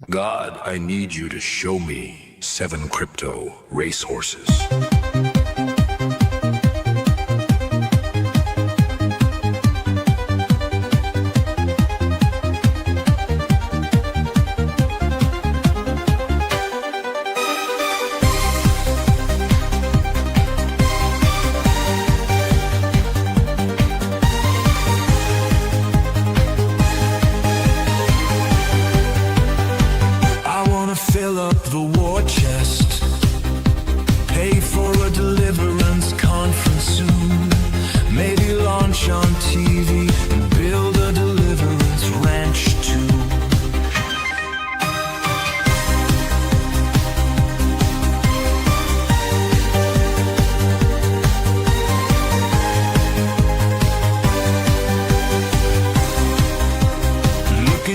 God, I need you to show me 7 crypto racehorses.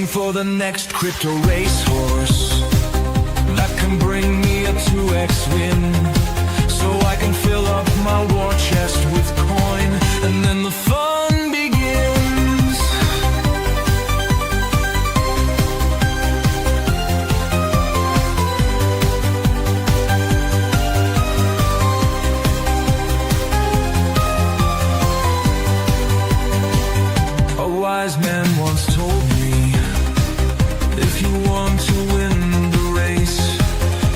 For the next crypto racehorse that can bring me a 2x win, so I can fill up my war chest with coin, and then the fun begins. A wise man once told me, if you want to win the race,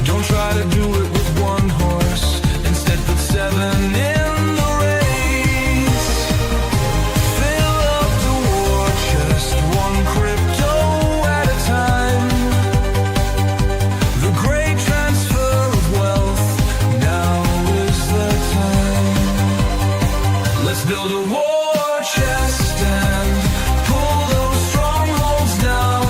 don't try to do it with one horse. Instead, put 7 in the race. Fill up the war chest, one crypto at a time. The great transfer of wealth, now is the time. Let's build a war chest and pull those strongholds down.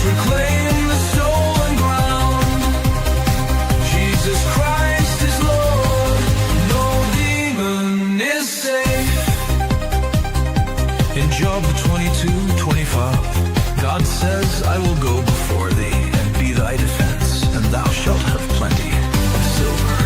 Reclaim the stolen ground. Jesus Christ is Lord, no demon is safe. In Job 22:25, God says, I will go before thee and be thy defense, and thou shalt have plenty of silver.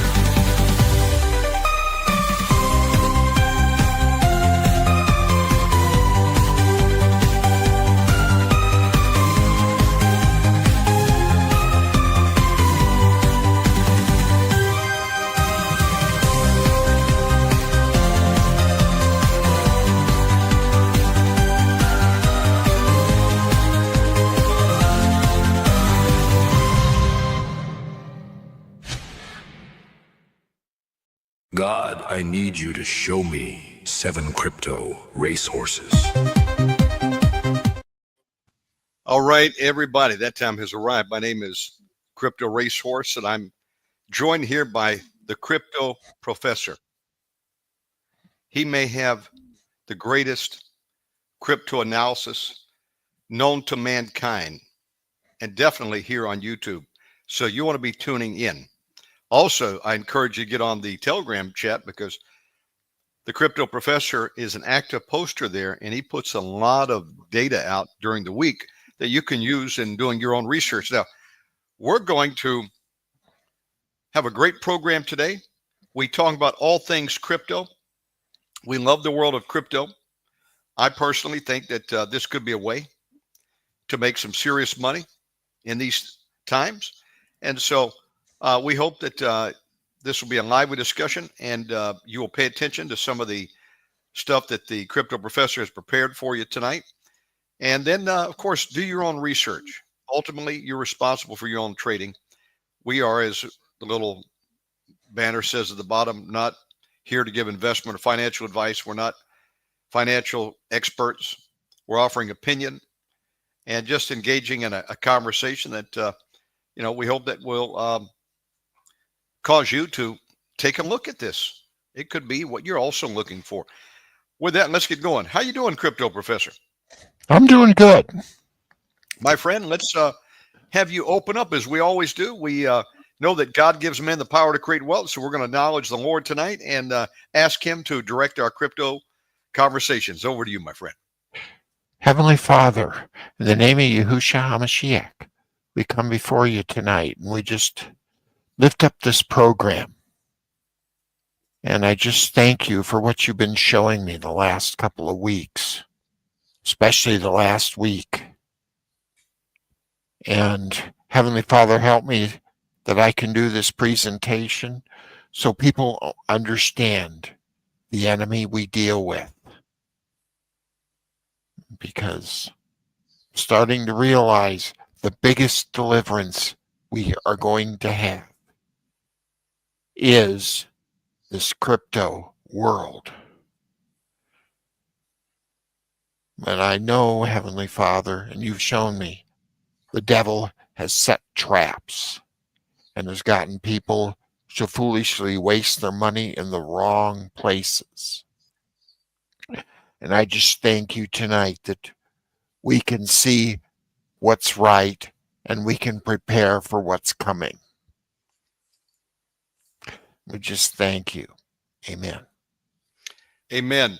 God, I need you to show me 7 crypto racehorses. All right, everybody, that time has arrived. My name is Crypto Racehorse, and I'm joined here by the Crypto Professor. He may have the greatest crypto analysis known to mankind, and definitely here on YouTube. So you want to be tuning in. Also, I encourage you to get on the Telegram chat, because the Crypto Professor is an active poster there, and he puts a lot of data out during the week that you can use in doing your own research. Now, we're going to have a great program today. We talk about all things crypto. We love the world of crypto. I personally think that this could be a way to make some serious money in these times. And so we hope that this will be a lively discussion, and you will pay attention to some of the stuff that the Crypto Professor has prepared for you tonight. And then, of course, do your own research. Ultimately, you're responsible for your own trading. We are, as the little banner says at the bottom, not here to give investment or financial advice. We're not financial experts. We're offering opinion and just engaging in a conversation that, we hope that will cause you to take a look at this. It could be what you're also looking for. With that, let's get going. How you doing, Crypto Professor? I'm doing good. My friend, let's have you open up as we always do. We know that God gives men the power to create wealth, so we're going to acknowledge the Lord tonight and ask him to direct our crypto conversations. Over to you, my friend. Heavenly Father, in the name of Yahushua HaMashiach, we come before you tonight, and we just lift up this program. And I just thank you for what you've been showing me the last couple of weeks. especially the last week. And Heavenly Father, help me that I can do this presentation so people understand the enemy we deal with. Because I'm starting to realize the biggest deliverance we are going to have is this crypto world. And I know, Heavenly Father, and you've shown me, the devil has set traps and has gotten people to foolishly waste their money in the wrong places. And I just thank you tonight that we can see what's right and we can prepare for what's coming. We just thank you. Amen. Amen.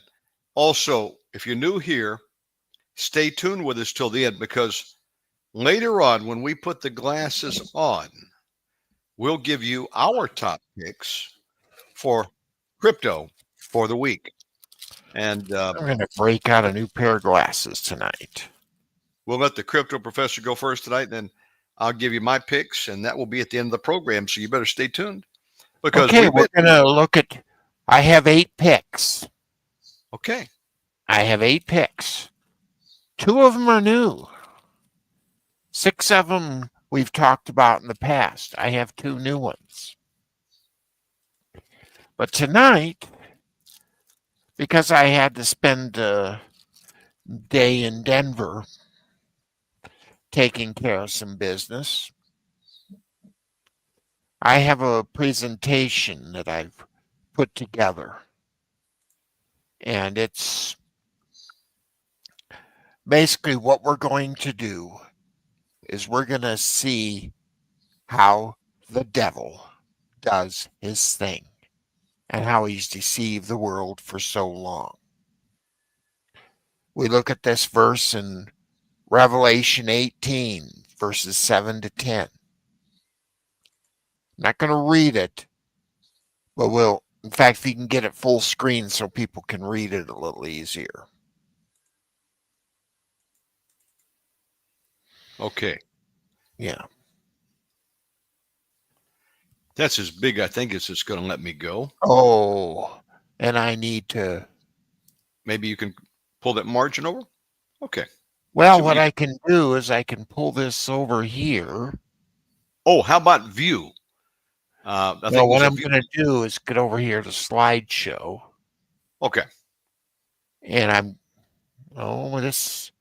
Also, if you're new here, stay tuned with us till the end, because later on, when we put the glasses on, we'll give you our top picks for crypto for the week. And I'm going to break out a new pair of glasses tonight. we'll let the crypto professor go first tonight, and then I'll give you my picks, and that will be at the end of the program. So you better stay tuned, because Okay, we're going to look at, I have 8 picks. Okay. I have 8 picks. 2 of them are new. 6 of them we've talked about in the past. I have 2 new ones. But tonight, because I had to spend a day in Denver taking care of some business, I have a presentation that I've put together. And it's basically what we're going to do is we're going to see how the devil does his thing and how he's deceived the world for so long. We look at this verse in Revelation 18, verses 7 to 10. I'm not going to read it, but we'll, in fact, if you can get it full screen so people can read it a little easier. Okay. Yeah. That's as big, I think, as it's going to let me go. Oh, and I need to. Maybe you can pull that margin over. Okay. Well, what I can do is I can pull this over here. Oh, how about view? I think what I'm going to do is get over here to slideshow. Okay. And this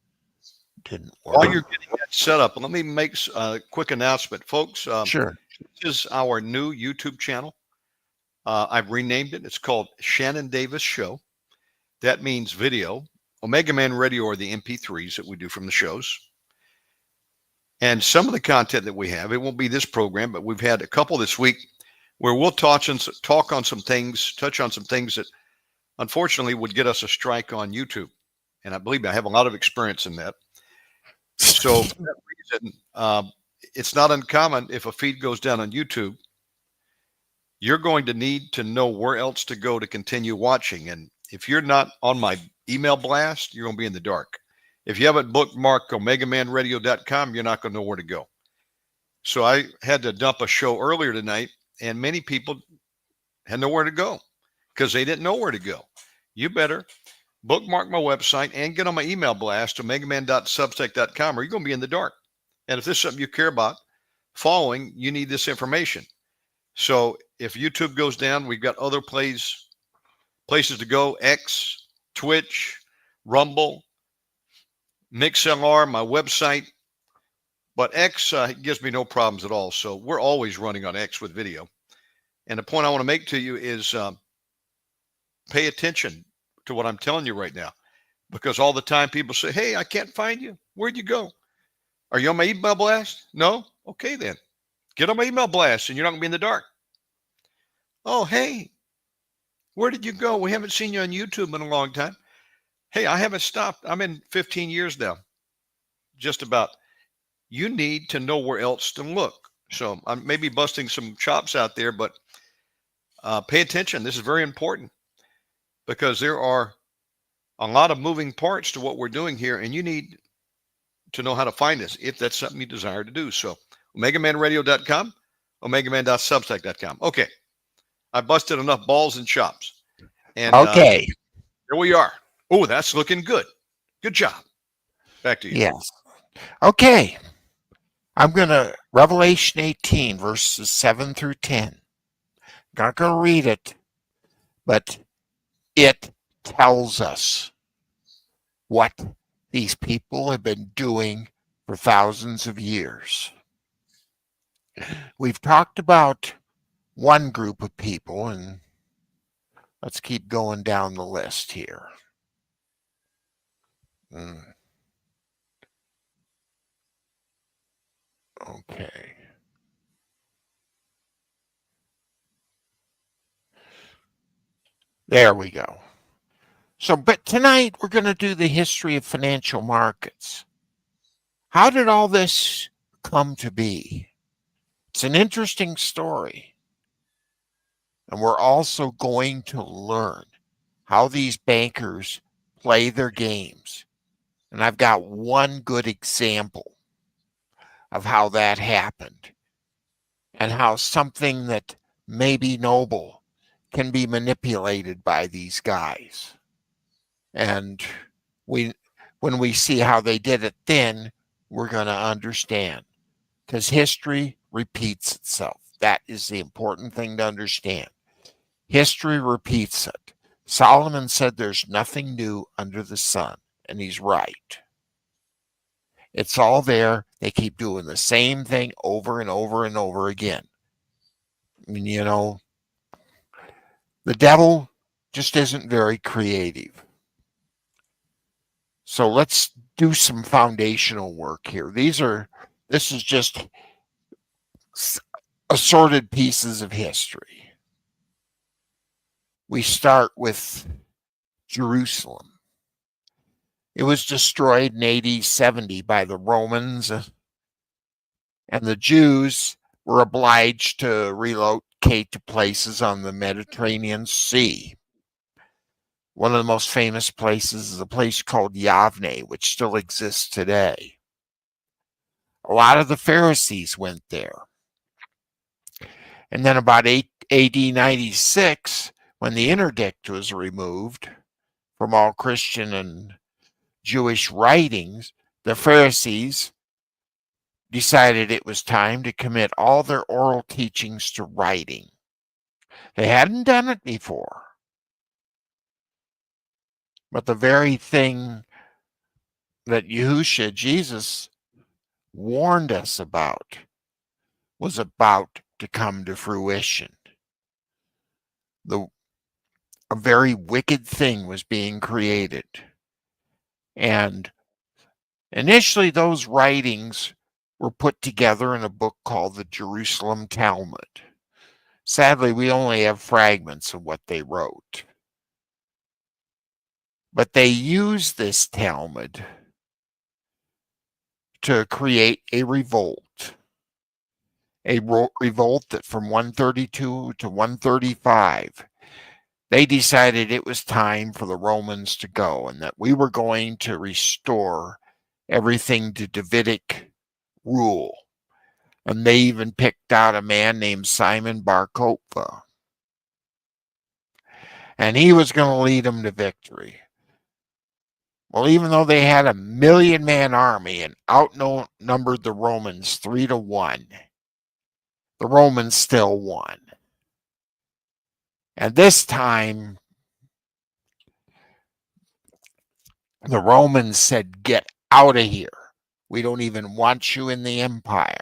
didn't work. While you're getting that set up, let me make a quick announcement, folks. Sure. This is our new YouTube channel. I've renamed it. It's called Shannon Davis Show. That means video. Omega Man Radio are the MP3s that we do from the shows. And some of the content that we have, it won't be this program, but we've had a couple this week where we'll touch on some things that unfortunately would get us a strike on YouTube. And I believe I have a lot of experience in that. So for that reason, it's not uncommon if a feed goes down on YouTube, you're going to need to know where else to go to continue watching. And if you're not on my email blast, you're going to be in the dark. If you haven't bookmarked OmegaManRadio.com, you're not going to know where to go. So I had to dump a show earlier tonight, and many people had nowhere to go because they didn't know where to go. You better bookmark my website and get on my email blast to omegaman.substack.com, or you're going to be in the dark. And if this is something you care about following, you need this information. So if YouTube goes down, we've got other places to go: X, Twitch, Rumble, MixLR, my website. But X gives me no problems at all. So we're always running on X with video. And the point I want to make to you is pay attention to what I'm telling you right now, because all the time people say, hey, I can't find you. Where'd you go? Are you on my email blast? No? Okay, then. Get on my email blast and you're not going to be in the dark. Oh, hey, where did you go? We haven't seen you on YouTube in a long time. Hey, I haven't stopped. I'm in 15 years now. Just about. You need to know where else to look. So I'm maybe busting some chops out there, but pay attention. This is very important, because there are a lot of moving parts to what we're doing here, and you need to know how to find us if that's something you desire to do. So omegamanradio.com, omegaman.substack.com. Okay, I busted enough balls and chops. And Okay. here we are. Oh, that's looking good. Good job. Back to you. Yes. Okay. I'm going to, Revelation 18, verses 7 through 10. Not going to read it, but it tells us what these people have been doing for thousands of years. We've talked about one group of people, and let's keep going down the list here. Okay. There we go. So, but tonight we're going to do the history of financial markets. How did all this come to be? It's an interesting story. And we're also going to learn how these bankers play their games. And I've got one good example of how that happened and how something that may be noble can be manipulated by these guys. And when we see how they did it then, we're going to understand. Because history repeats itself. That is the important thing to understand. History repeats it. Solomon said there's nothing new under the sun, and he's right. It's all there. They keep doing the same thing over and over and over again. I mean, you know, the devil just isn't very creative. So let's do some foundational work here. This is just assorted pieces of history. We start with Jerusalem. It was destroyed in AD 70 by the Romans, and the Jews were obliged to relocate to places on the Mediterranean Sea. One of the most famous places is a place called Yavne, which still exists today. A lot of the Pharisees went there. And then about AD 96, when the interdict was removed from all Christian and Jewish writings, the Pharisees decided it was time to commit all their oral teachings to writing. They hadn't done it before. But the very thing that Yahushua, Jesus, warned us about was about to come to fruition. A very wicked thing was being created. And initially, those writings were put together in a book called the Jerusalem Talmud. Sadly, we only have fragments of what they wrote. But they used this Talmud to create a revolt. A revolt that from 132 to 135, they decided it was time for the Romans to go and that we were going to restore everything to Davidic rule. And they even picked out a man named Simon Bar Kokhba. And he was going to lead them to victory. Well, even though they had a 1,000,000-man army and outnumbered the Romans 3-1, the Romans still won. And this time, the Romans said, "Get out of here. We don't even want you in the empire."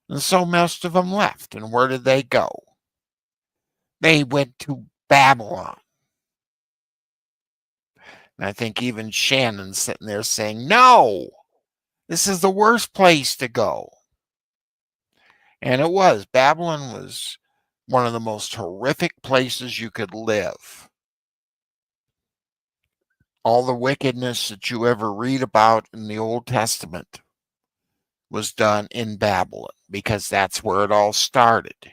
And so most of them left. And where did they go? They went to Babylon. And I think even Shannon's sitting there saying, "No, this is the worst place to go." And it was. Babylon was one of the most horrific places you could live. All the wickedness that you ever read about in the Old Testament was done in Babylon because that's where it all started.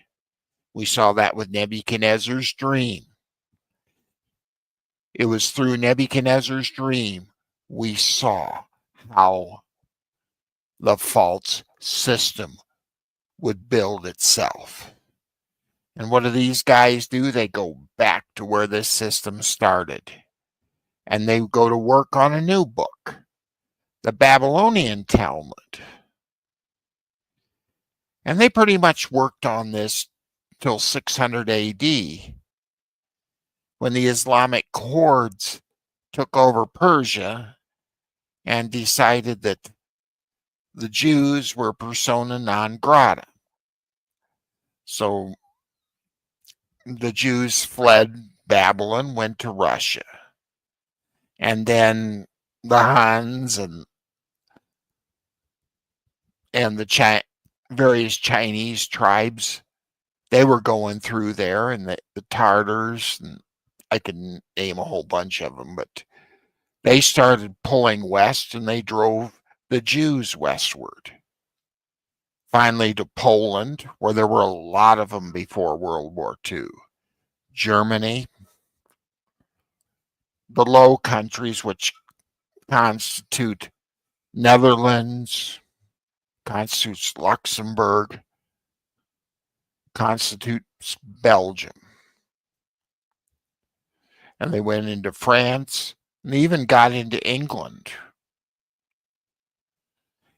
We saw that with Nebuchadnezzar's dream. It was through Nebuchadnezzar's dream we saw how the false system would build itself. And what do these guys do? They go back to where this system started. And they go to work on a new book, the Babylonian Talmud. And they pretty much worked on this till 600 AD, when the Islamic hordes took over Persia and decided that the Jews were persona non grata. So the Jews fled Babylon, went to Russia. And then the Huns and the various Chinese tribes, they were going through there, and the Tartars, and I can name a whole bunch of them, but they started pulling west, and they drove the Jews westward. Finally to Poland, where there were a lot of them before World War II. Germany, the Low Countries, which constitute Netherlands, constitutes Luxembourg, constitutes Belgium. And they went into France, and they even got into England.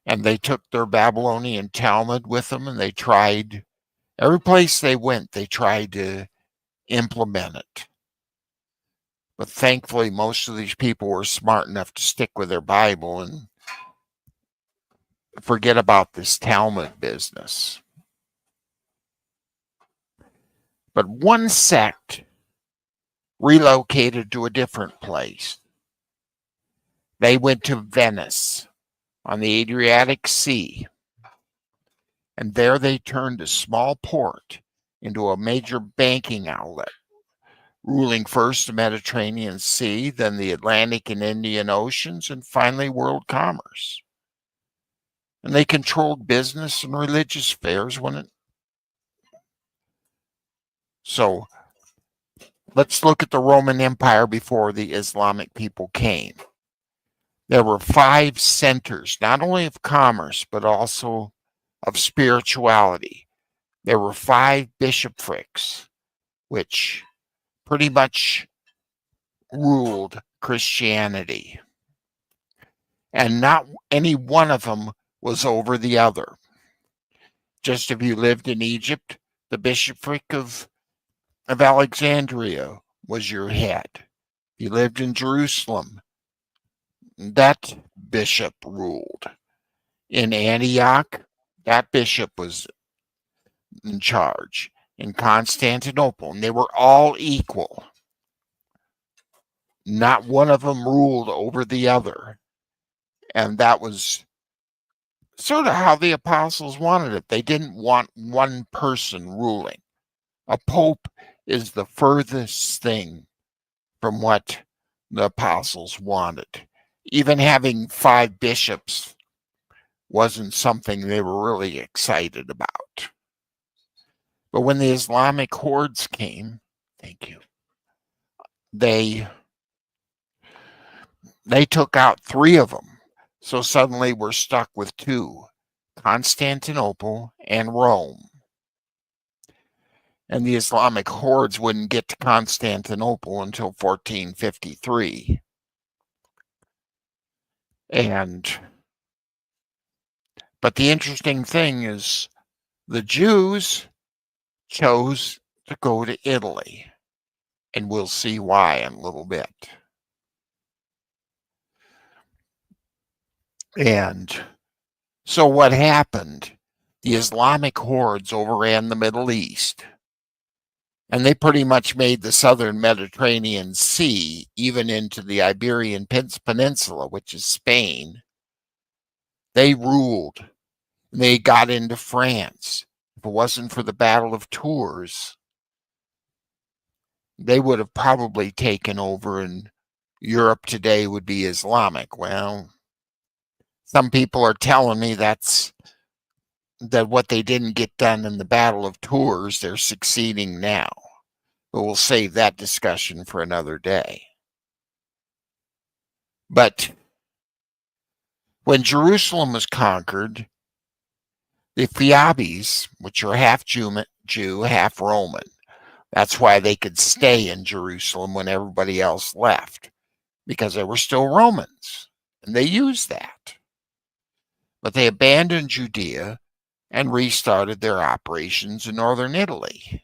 And they took their Babylonian Talmud with them, and they tried, every place they went, they tried to implement it. But thankfully, most of these people were smart enough to stick with their Bible and forget about this Talmud business. But one sect relocated to a different place. They went to Venice on the Adriatic Sea. And there they turned a small port into a major banking outlet, ruling first the Mediterranean Sea, then the Atlantic and Indian Oceans, and finally world commerce. And they controlled business and religious affairs So let's look at the Roman Empire before the Islamic people came. There were 5 centers, not only of commerce, but also of spirituality. There were 5 bishoprics, which pretty much ruled Christianity. And not any one of them was over the other. Just if you lived in Egypt, the bishopric of Alexandria was your head. If you lived in Jerusalem, that bishop ruled. In Antioch, that bishop was in charge. In Constantinople, and they were all equal. Not one of them ruled over the other. And that was sort of how the apostles wanted it. They didn't want one person ruling. A pope is the furthest thing from what the apostles wanted. Even having 5 bishops wasn't something they were really excited about. But when the Islamic hordes came, they took out 3 of them. So suddenly we're stuck with 2, Constantinople and Rome. And the Islamic hordes wouldn't get to Constantinople until 1453. But the interesting thing is the Jews chose to go to Italy. And we'll see why in a little bit. And so what happened? The Islamic hordes overran the Middle East. And they pretty much made the southern Mediterranean Sea, even into the Iberian Peninsula, which is Spain. They ruled. They got into France. If it wasn't for the Battle of Tours, they would have probably taken over, and Europe today would be Islamic. Well, some people are telling me that what they didn't get done in the Battle of Tours, they're succeeding now. But we'll save that discussion for another day. But when Jerusalem was conquered, the Phoebes, which are half Jew, half Roman, that's why they could stay in Jerusalem when everybody else left, because they were still Romans, and they used that. But they abandoned Judea and restarted their operations in northern Italy.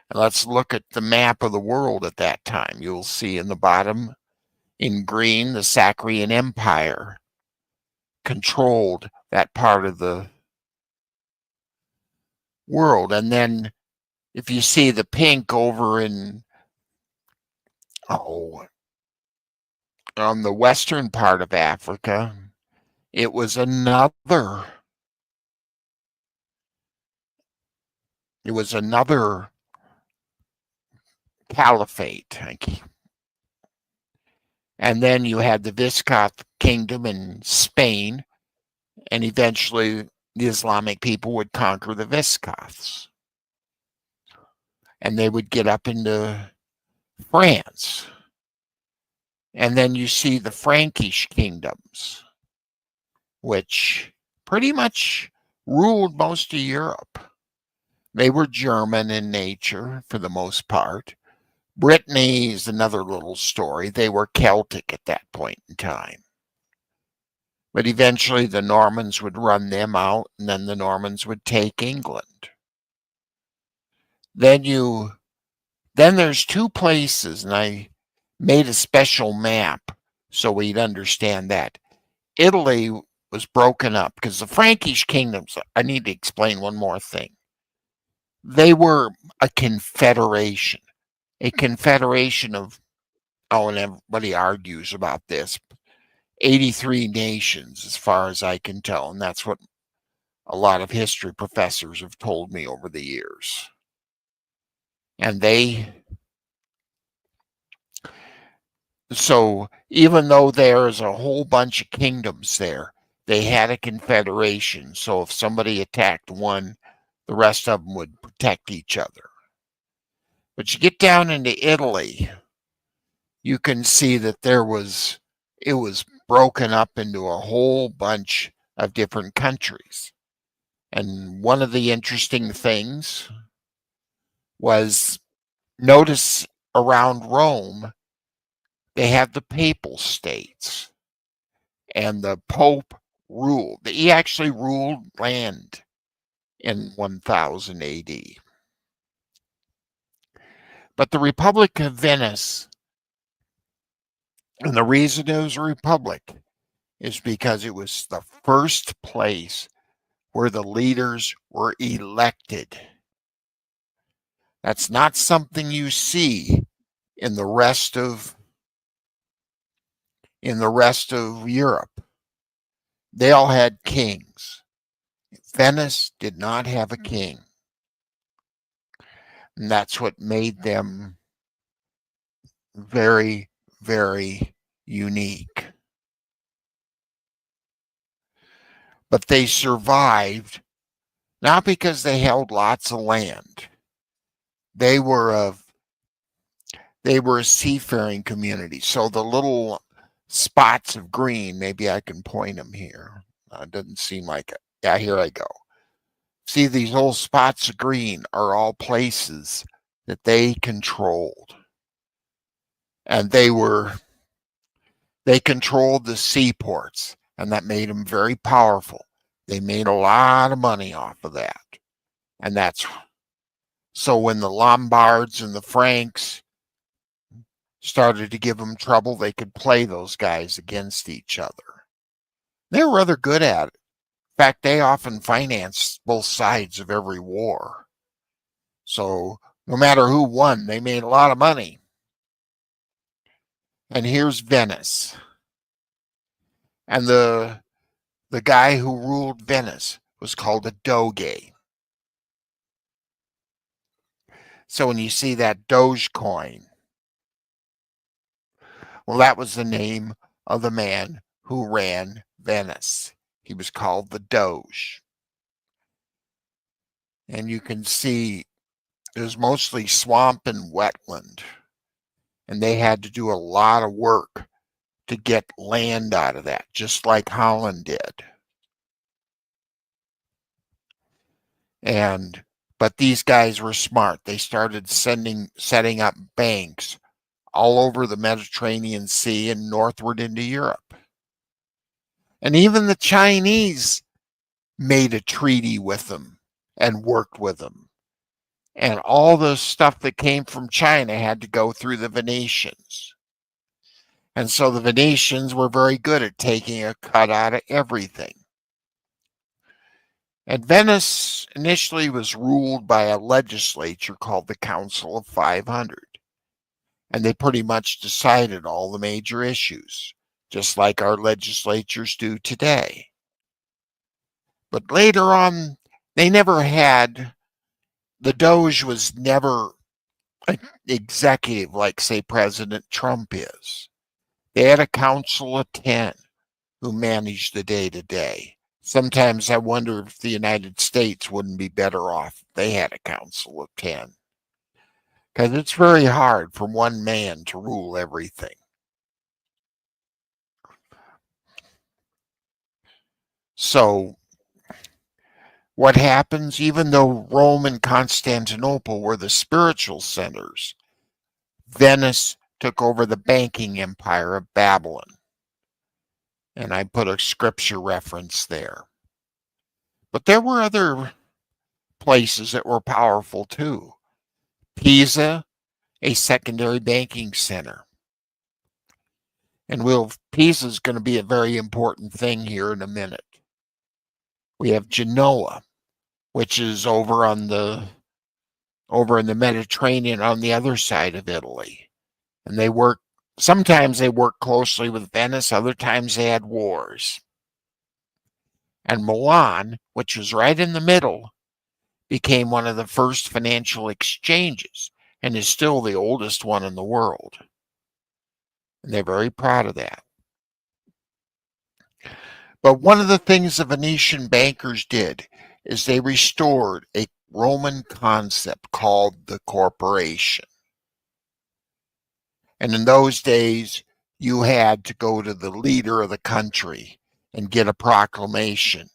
And let's look at the map of the world at that time. You'll see in the bottom, in green, the Sacrian Empire controlled that part of the world. And then if you see the pink over in, on the western part of Africa, it was another caliphate. And then you had the Visigoth kingdom in Spain, and eventually the Islamic people would conquer the Visigoths. And they would get up into France. And then you see the Frankish kingdoms, which pretty much ruled most of Europe. They were German in nature for the most part. Brittany is another little story. They were Celtic at that point in time. But eventually the Normans would run them out, and then the Normans would take England. Then there's two places, and I made a special map so we'd understand that. Italy was broken up because the Frankish kingdoms, I need to explain one more thing. They were a confederation of, and everybody argues about this, 83 nations as far as I can tell, and that's what a lot of history professors have told me over the years. And so even though there's a whole bunch of kingdoms there, they had a confederation. So if somebody attacked one, the rest of them would protect each other. But you get down into Italy, you can see that it was broken up into a whole bunch of different countries. And one of the interesting things was, notice around Rome, they have the papal states, and the Pope ruled. He actually ruled land in 1000 AD. But the Republic of Venice, and the reason it was a republic is because it was the first place where the leaders were elected. That's not something you see in the rest of Europe. They all had kings. Venice did not have a king. And that's what made them very, very unique. But they survived not because they held lots of land. They were a seafaring community. So the little spots of green, maybe I can point them here. It doesn't seem like it. Yeah, here I go. See, these little spots of green are all places that they controlled. And they controlled the seaports, and that made them very powerful. They made a lot of money off of that. And so when the Lombards and the Franks started to give them trouble, they could play those guys against each other. They were rather good at it. In fact, they often financed both sides of every war. So no matter who won, they made a lot of money. And here's Venice. And the guy who ruled Venice was called a Doge. So when you see that Doge coin, well, that was the name of the man who ran Venice. He was called the Doge. And you can see there's mostly swamp and wetland. and they had to do a lot of work to get land out of that, just like Holland did. But these guys were smart. They started setting up banks all over the Mediterranean Sea and northward into Europe. And even the Chinese made a treaty with them and worked with them. And all the stuff that came from China had to go through the Venetians. And so the Venetians were very good at taking a cut out of everything. And Venice initially was ruled by a legislature called the Council of 500. And they pretty much decided all the major issues, just like our legislatures do today. But later on, they never had, the Doge was never an executive like, say, President Trump is. They had a council of 10 who managed the day-to-day. Sometimes I wonder if the United States wouldn't be better off if they had a council of 10. Because it's very hard for one man to rule everything. So, what happens, even though Rome and Constantinople were the spiritual centers, Venice took over the banking empire of Babylon. And I put a scripture reference there. But there were other places that were powerful too. Pisa, a secondary banking center. And Pisa is going to be a very important thing here in a minute. We have Genoa, which is over in the Mediterranean on the other side of Italy. And sometimes they work closely with Venice, other times they had wars. And Milan, which was right in the middle, became one of the first financial exchanges and is still the oldest one in the world. And they're very proud of that. But one of the things the Venetian bankers did is they restored a Roman concept called the corporation. And in those days, you had to go to the leader of the country and get a proclamation.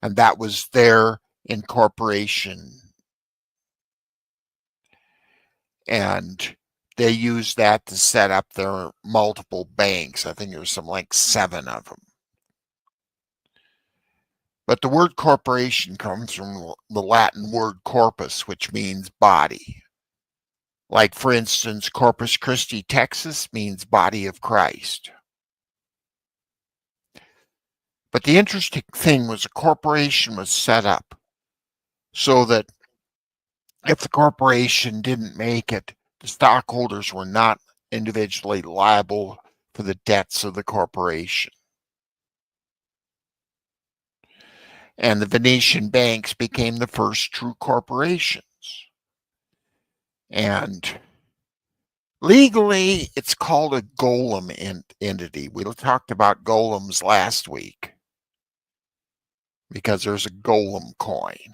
And that was their incorporation. And they used that to set up their multiple banks. I think there was something like 7 of them. But the word corporation comes from the Latin word corpus, which means body. Like, for instance, Corpus Christi, Texas means body of Christ. But the interesting thing was a corporation was set up so that if the corporation didn't make it, the stockholders were not individually liable for the debts of the corporation. And the Venetian banks became the first true corporations. And legally, it's called a golem entity. We talked about golems last week because there's a golem coin.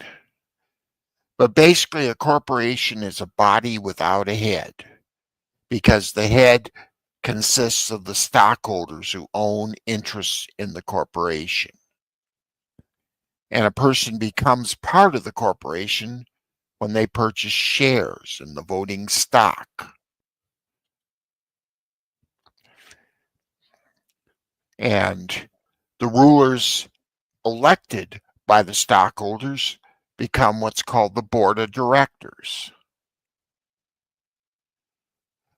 But basically, a corporation is a body without a head because the head consists of the stockholders who own interests in the corporation. And a person becomes part of the corporation when they purchase shares in the voting stock. And the rulers elected by the stockholders become what's called the board of directors.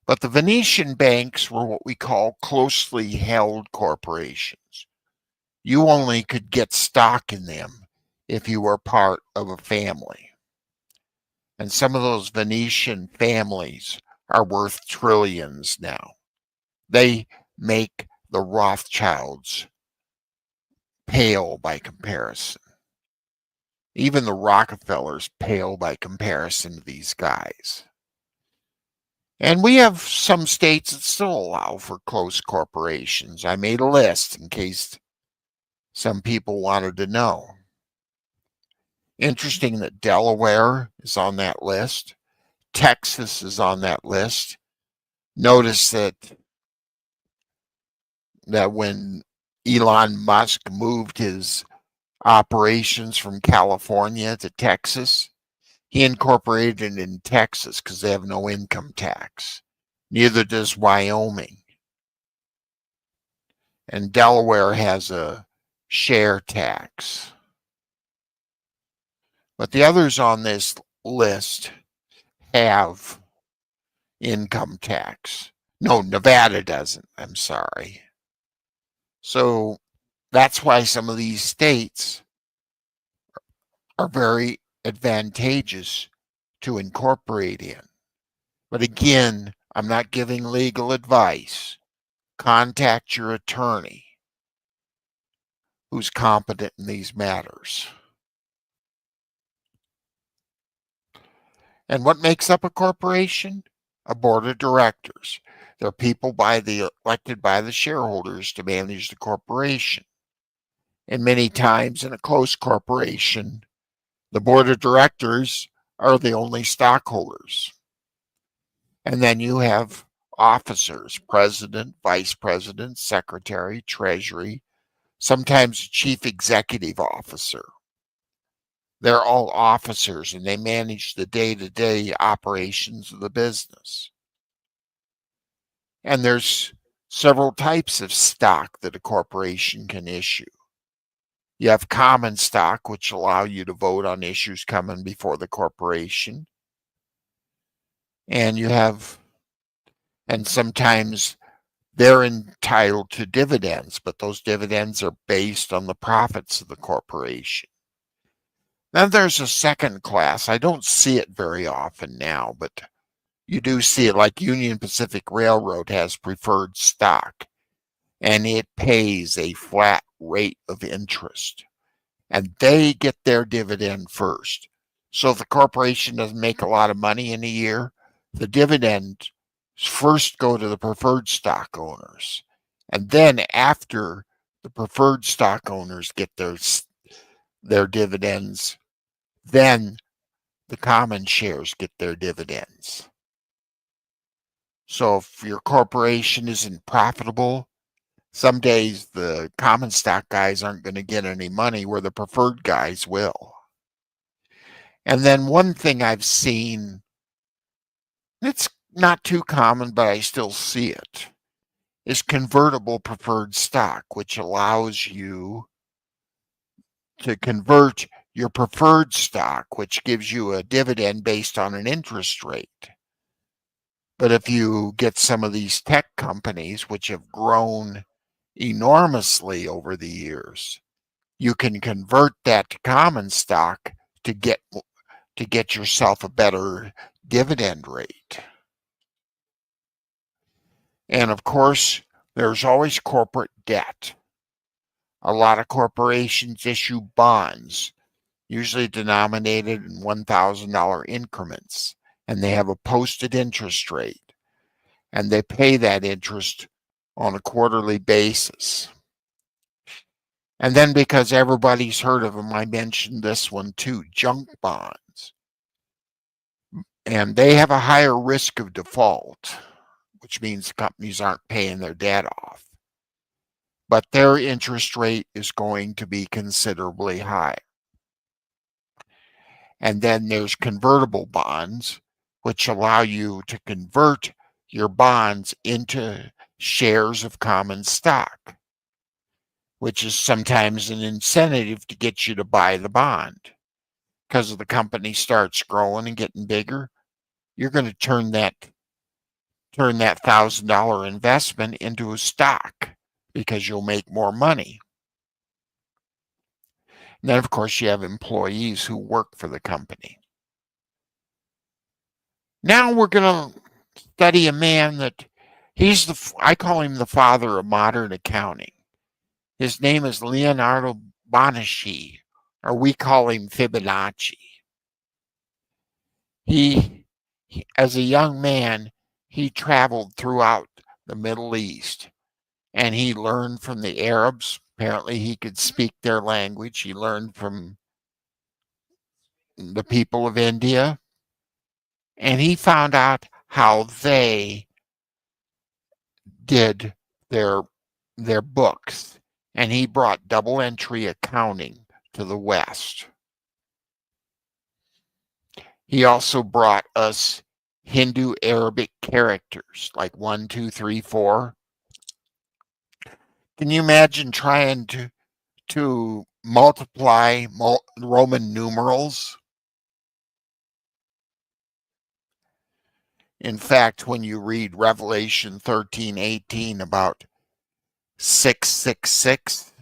But the Venetian banks were what we call closely held corporations. You only could get stock in them if you were part of a family. And some of those Venetian families are worth trillions now. They make the Rothschilds pale by comparison. Even the Rockefellers pale by comparison to these guys. And we have some states that still allow for close corporations. I made a list in case some people wanted to know. Interesting that Delaware is on that list. Texas is on that list. Notice that when Elon Musk moved his operations from California to Texas, he incorporated it in Texas because they have no income tax. Neither does Wyoming. And Delaware has a share tax. But the others on this list have income tax. No, Nevada doesn't. I'm sorry. So that's why some of these states are very advantageous to incorporate in. But again, I'm not giving legal advice. Contact your attorney who's competent in these matters. And what makes up a corporation? A board of directors. They're people elected by the shareholders to manage the corporation. And many times in a close corporation, the board of directors are the only stockholders. And then you have officers, president, vice president, secretary, treasury, sometimes chief executive officer. They're all officers and they manage the day-to-day operations of the business. And there's several types of stock that a corporation can issue. You have common stock, which allow you to vote on issues coming before the corporation. And sometimes they're entitled to dividends, but those dividends are based on the profits of the corporation. Then there's a second class. I don't see it very often now, but you do see it, like Union Pacific Railroad has preferred stock, and it pays a flat rate of interest, and they get their dividend first. So if the corporation doesn't make a lot of money in a year, the dividends first go to the preferred stock owners, and then after the preferred stock owners get their dividends, then the common shares get their dividends. So if your corporation isn't profitable, some days the common stock guys aren't going to get any money where the preferred guys will. And then one thing I've seen, it's not too common, but I still see it, is convertible preferred stock, which allows you to convert your preferred stock, which gives you a dividend based on an interest rate. But if you get some of these tech companies, which have grown enormously over the years, you can convert that to common stock to get yourself a better dividend rate. And of course, there's always corporate debt. A lot of corporations issue bonds, usually denominated in $1,000 increments, and they have a posted interest rate, and they pay that interest on a quarterly basis. And then because everybody's heard of them, I mentioned this one too, junk bonds. And they have a higher risk of default, which means companies aren't paying their debt off. But their interest rate is going to be considerably higher. And then there's convertible bonds, which allow you to convert your bonds into shares of common stock, which is sometimes an incentive to get you to buy the bond. Because if the company starts growing and getting bigger, you're going to turn that $1,000 investment into a stock because you'll make more money. And then, of course, you have employees who work for the company. Now we're going to study a man that I call him the father of modern accounting. His name is Leonardo Bonaci, or we call him Fibonacci. As a young man, he traveled throughout the Middle East, and he learned from the Arabs. Apparently, he could speak their language. He learned from the people of India, and he found out how they did their books, and he brought double entry accounting to the West. He also brought us Hindu Arabic characters like 1, 2, 3, 4. Can you imagine trying to multiply Roman numerals? In fact, when you read Revelation 13:18 about 666,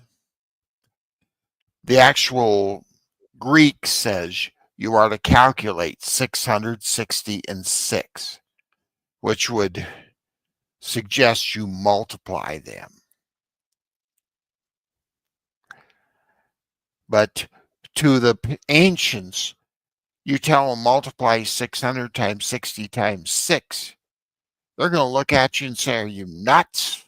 the actual Greek says you are to calculate 660 and 6, which would suggest you multiply them. But to the ancients, you tell them multiply 600 times 60 times 6. They're going to look at you and say, are you nuts?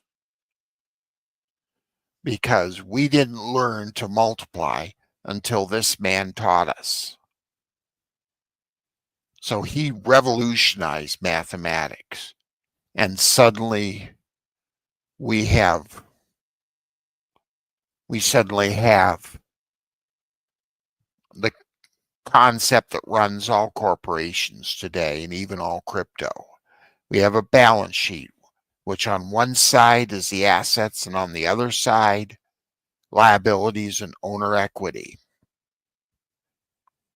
Because we didn't learn to multiply until this man taught us. So he revolutionized mathematics. And suddenly we suddenly have the concept that runs all corporations today and even all crypto. We have a balance sheet, which on one side is the assets and on the other side, liabilities and owner equity.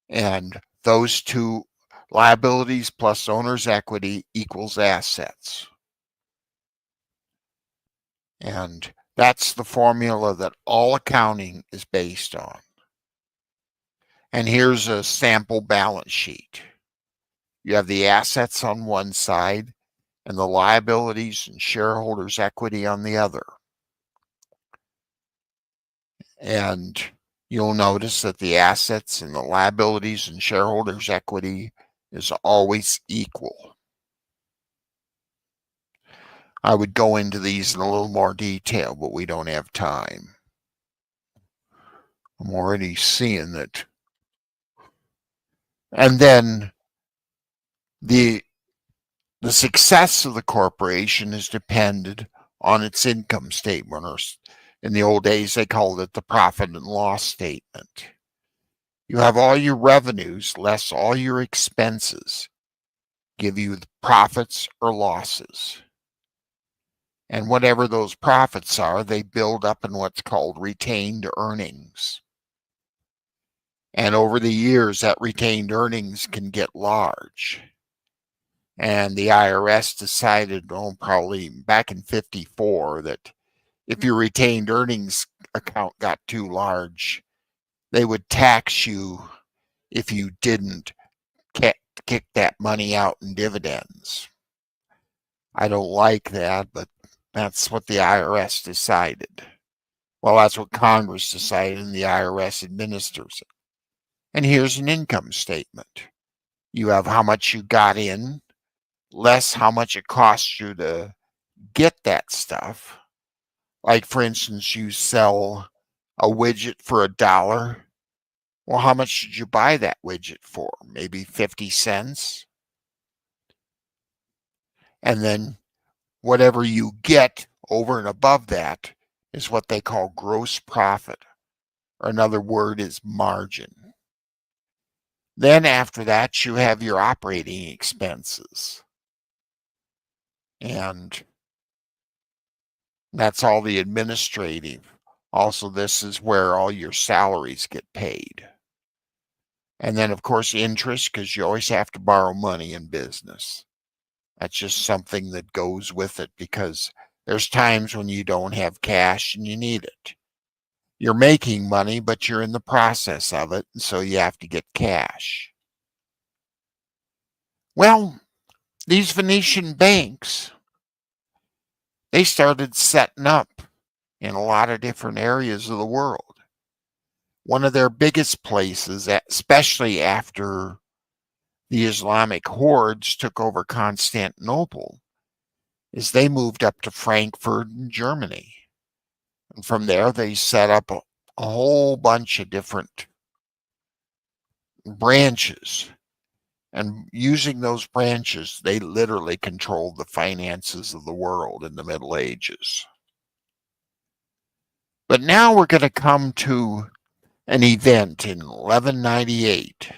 And those two, liabilities plus owner's equity, equals assets. And that's the formula that all accounting is based on. And here's a sample balance sheet. You have the assets on one side and the liabilities and shareholders' equity on the other. And you'll notice that the assets and the liabilities and shareholders' equity is always equal. I would go into these in a little more detail, but we don't have time. I'm already seeing that. And then the success of the corporation is dependent on its income statement, or in the old days they called it the profit and loss statement. You have all your revenues less all your expenses, give you the profits or losses. And whatever those profits are, they build up in what's called retained earnings. And over the years, that retained earnings can get large. And the IRS decided, probably back in 54, that if your retained earnings account got too large, they would tax you if you didn't kick that money out in dividends. I don't like that, but that's what the IRS decided. Well, that's what Congress decided, and the IRS administers it. And here's an income statement. You have how much you got in, less how much it costs you to get that stuff. Like, for instance, you sell a widget for $1. Well, how much did you buy that widget for? Maybe 50 cents? And then whatever you get over and above that is what they call gross profit, or another word is margin. Then after that, you have your operating expenses. And that's all the administrative. Also, this is where all your salaries get paid. And then, of course, interest, because you always have to borrow money in business. That's just something that goes with it, because there's times when you don't have cash and you need it. You're making money, but you're in the process of it, and so you have to get cash. Well, these Venetian banks, they started setting up in a lot of different areas of the world. One of their biggest places, especially after the Islamic hordes took over Constantinople, is they moved up to Frankfurt in Germany. And from there, they set up a whole bunch of different branches. And using those branches, they literally controlled the finances of the world in the Middle Ages. But now we're going to come to an event in 1198.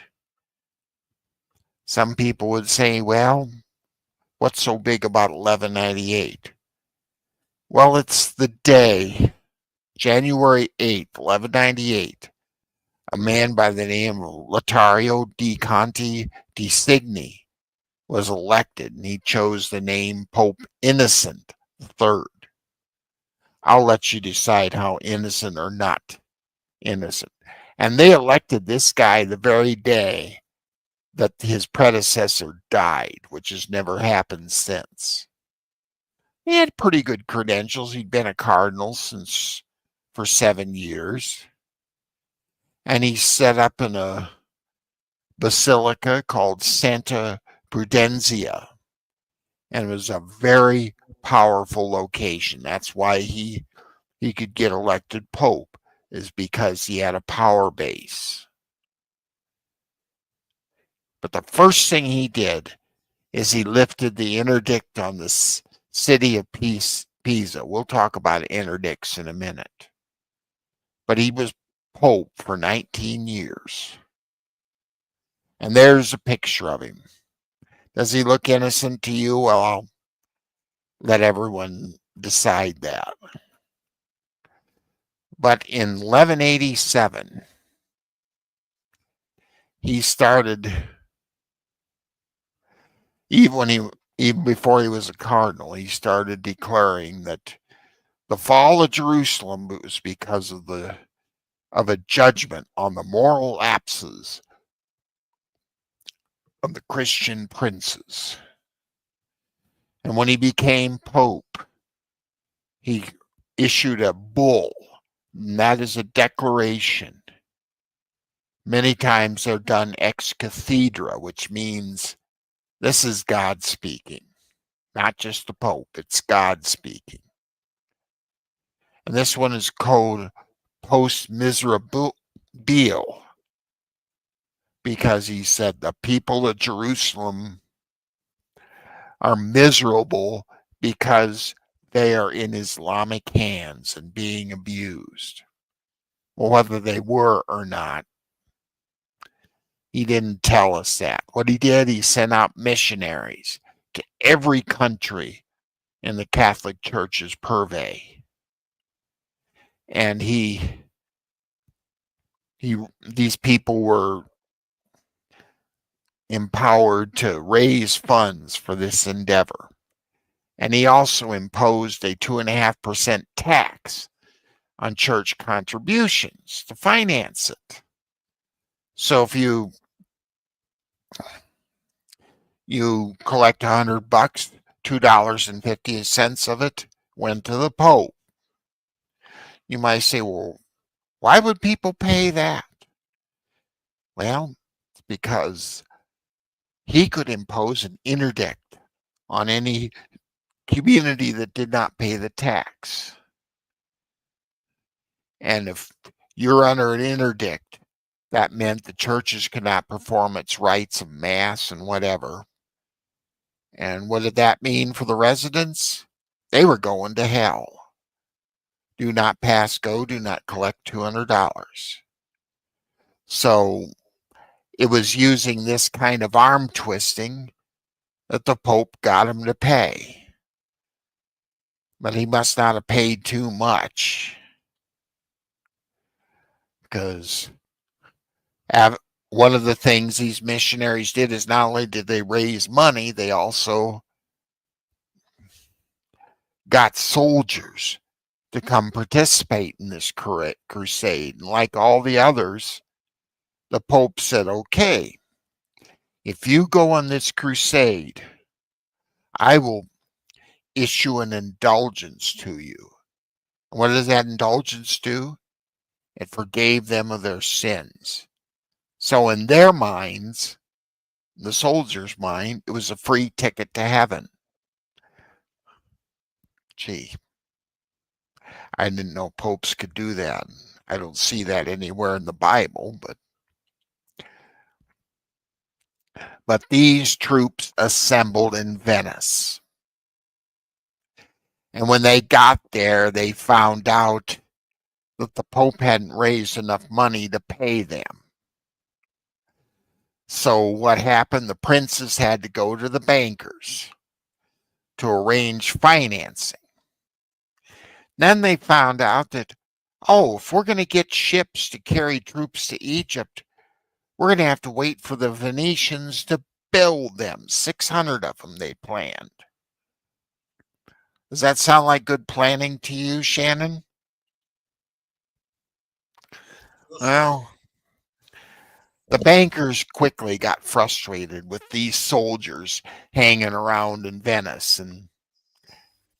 Some people would say, well, what's so big about 1198? Well, it's the day, January 8th, 1198. A man by the name of Lotario di Conti di Signy was elected, and he chose the name Pope Innocent III. I'll let you decide how innocent or not innocent. And they elected this guy the very day that his predecessor died, which has never happened since. He had pretty good credentials. He'd been a cardinal for 7 years. And he set up in a basilica called Santa Prudencia. And it was a very powerful location. That's why he could get elected pope, is because he had a power base. But the first thing he did is he lifted the interdict on the city of Pisa. We'll talk about interdicts in a minute. But he was pope for 19 years. And there's a picture of him. Does he look innocent to you? Well, I'll let everyone decide that. But in 1187, he started, even before he was a cardinal, he started declaring that the fall of Jerusalem was because of a judgment on the moral lapses of the Christian princes. And when he became pope, he issued a bull, and that is a declaration. Many times they're done ex cathedra, which means this is God speaking, not just the Pope, it's God speaking. And this one is called post miserabile, because he said the people of Jerusalem are miserable because they are in Islamic hands and being abused. Well, whether they were or not, he didn't tell us that. What he did, he sent out missionaries to every country in the Catholic Church's purvey. And these people were empowered to raise funds for this endeavor. And he also imposed a 2.5% tax on church contributions to finance it. So if you collect $100, $2.50 of it went to the Pope. You might say, well, why would people pay that? Well, it's because he could impose an interdict on any community that did not pay the tax. And if you're under an interdict, that meant the churches could not perform its rites of mass and whatever. And what did that mean for the residents? They were going to hell. Do not pass go, do not collect $200. So it was using this kind of arm twisting that the Pope got him to pay. But he must not have paid too much, because one of the things these missionaries did is not only did they raise money, they also got soldiers to come participate in this crusade. And like all the others, the Pope said, okay, if you go on this crusade, I will issue an indulgence to you. What does that indulgence do? It forgave them of their sins. So in their minds, the soldiers' mind, it was a free ticket to heaven. Gee, I didn't know popes could do that. I don't see that anywhere in the Bible, But these troops assembled in Venice. And when they got there, they found out that the Pope hadn't raised enough money to pay them. So what happened? The princes had to go to the bankers to arrange financing. Then they found out that, if we're going to get ships to carry troops to Egypt, we're going to have to wait for the Venetians to build them. 600 of them they planned. Does that sound like good planning to you, Shannon? Well, the bankers quickly got frustrated with these soldiers hanging around in Venice, and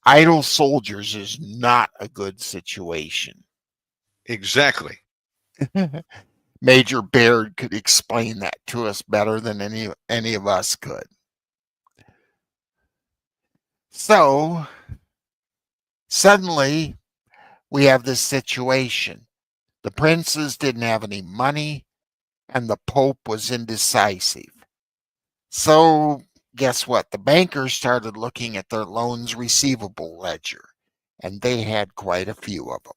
idle soldiers is not a good situation. Exactly. Major Baird could explain that to us better than any of us could. So, suddenly, we have this situation. The princes didn't have any money, and the Pope was indecisive. So, guess what? The bankers started looking at their loans receivable ledger, and they had quite a few of them.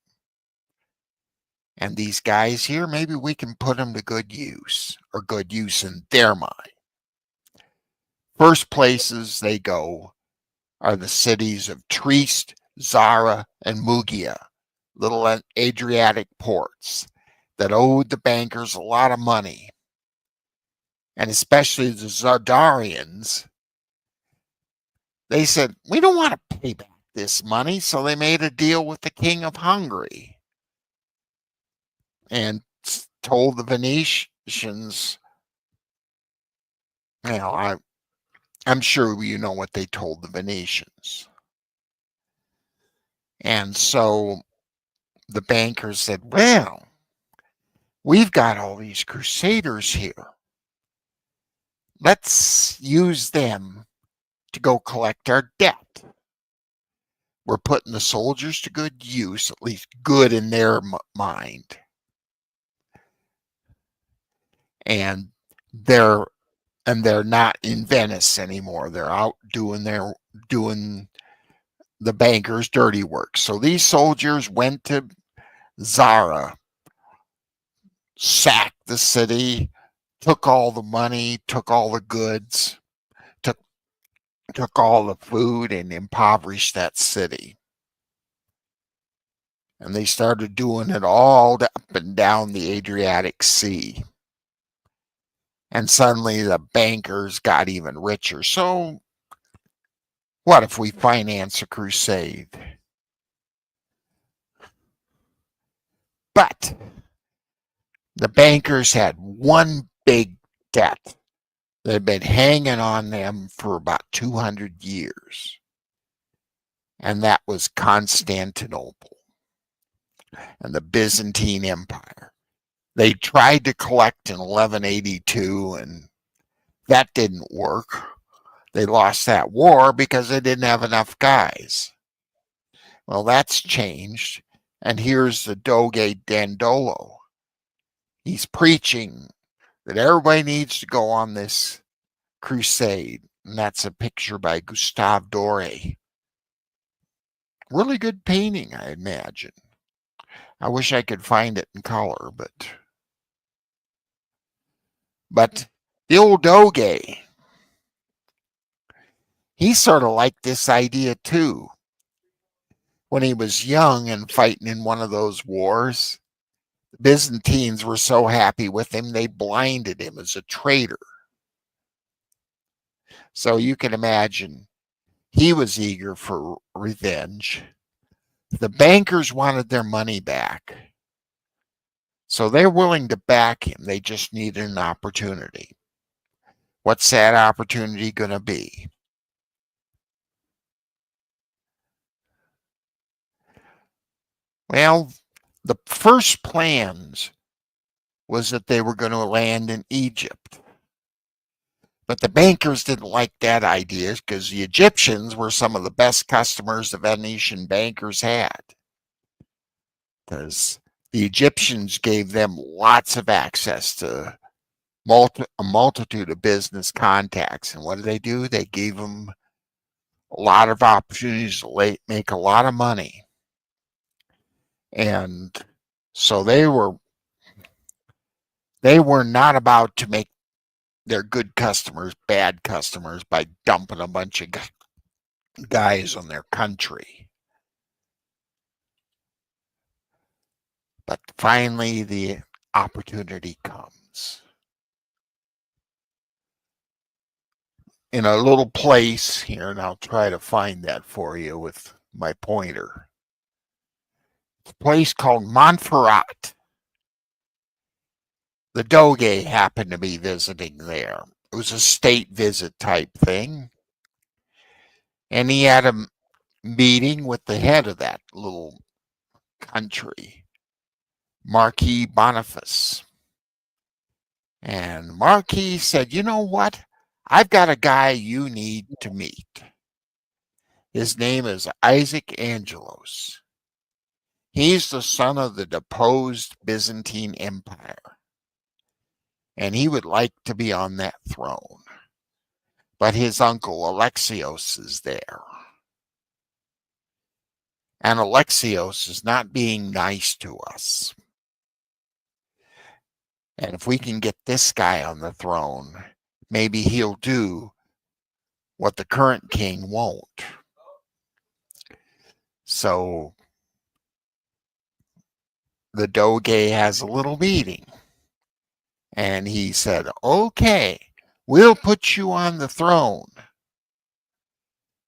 And these guys here, maybe we can put them to good use, or good use in their mind. First places they go are the cities of Trieste, Zara, and Mugia, little Adriatic ports that owed the bankers a lot of money. And especially the Zardarians, they said, we don't want to pay back this money, so they made a deal with the king of Hungary and told the Venetians, I'm sure you know what they told the Venetians. And so the bankers said, well, we've got all these Crusaders here. Let's use them to go collect our debt. We're putting the soldiers to good use, at least good in their mind. And they're not in Venice anymore. They're out doing the bankers' dirty work. So these soldiers went to Zara, sacked the city, took all the money, took all the goods, took all the food, and impoverished that city. And they started doing it all up and down the Adriatic Sea. And suddenly the bankers got even richer. So what if we finance a crusade? But the bankers had one big debt that had been hanging on them for about 200 years. And that was Constantinople and the Byzantine Empire. They tried to collect in 1182, and that didn't work. They lost that war because they didn't have enough guys. Well, that's changed. And here's the Doge Dandolo. He's preaching that everybody needs to go on this crusade. And that's a picture by Gustave Doré. Really good painting, I imagine. I wish I could find it in color, but the old Doge, he sort of liked this idea too. When he was young and fighting in one of those wars, the Byzantines were so happy with him, they blinded him as a traitor. So you can imagine he was eager for revenge. The bankers wanted their money back. So they're willing to back him. They just needed an opportunity. What's that opportunity going to be? Well, the first plans was that they were going to land in Egypt. But the bankers didn't like that idea because the Egyptians were some of the best customers the Venetian bankers had. Because the Egyptians gave them lots of access to a multitude of business contacts. And what do? They gave them a lot of opportunities to make a lot of money. And so they were not about to make their good customers bad customers by dumping a bunch of guys on their country. But finally, the opportunity comes. In a little place here, and I'll try to find that for you with my pointer. It's a place called Montferrat. The Doge happened to be visiting there. It was a state visit type thing. And he had a meeting with the head of that little country, Marquis Boniface. And Marquis said, you know what? I've got a guy you need to meet. His name is Isaac Angelos. He's the son of the deposed Byzantine Empire. And he would like to be on that throne. But his uncle Alexios is there. And Alexios is not being nice to us. And if we can get this guy on the throne, maybe he'll do what the current king won't. So the Doge has a little meeting. And he said, okay, we'll put you on the throne.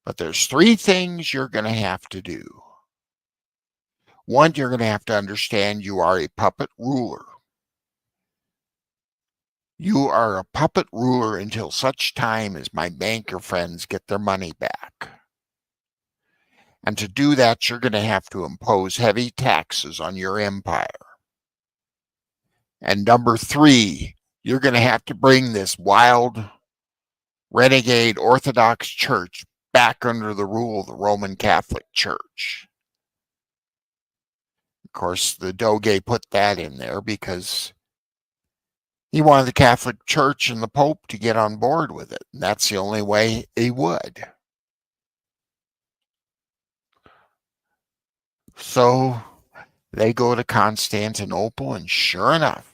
But there's 3 things you're going to have to do. One, you're going to have to understand you are a puppet ruler. You are a puppet ruler until such time as my banker friends get their money back. And to do that, you're going to have to impose heavy taxes on your empire. And number 3, you're going to have to bring this wild, renegade Orthodox Church back under the rule of the Roman Catholic Church. Of course, the Doge put that in there because he wanted the Catholic Church and the Pope to get on board with it. And that's the only way he would. So they go to Constantinople, and sure enough,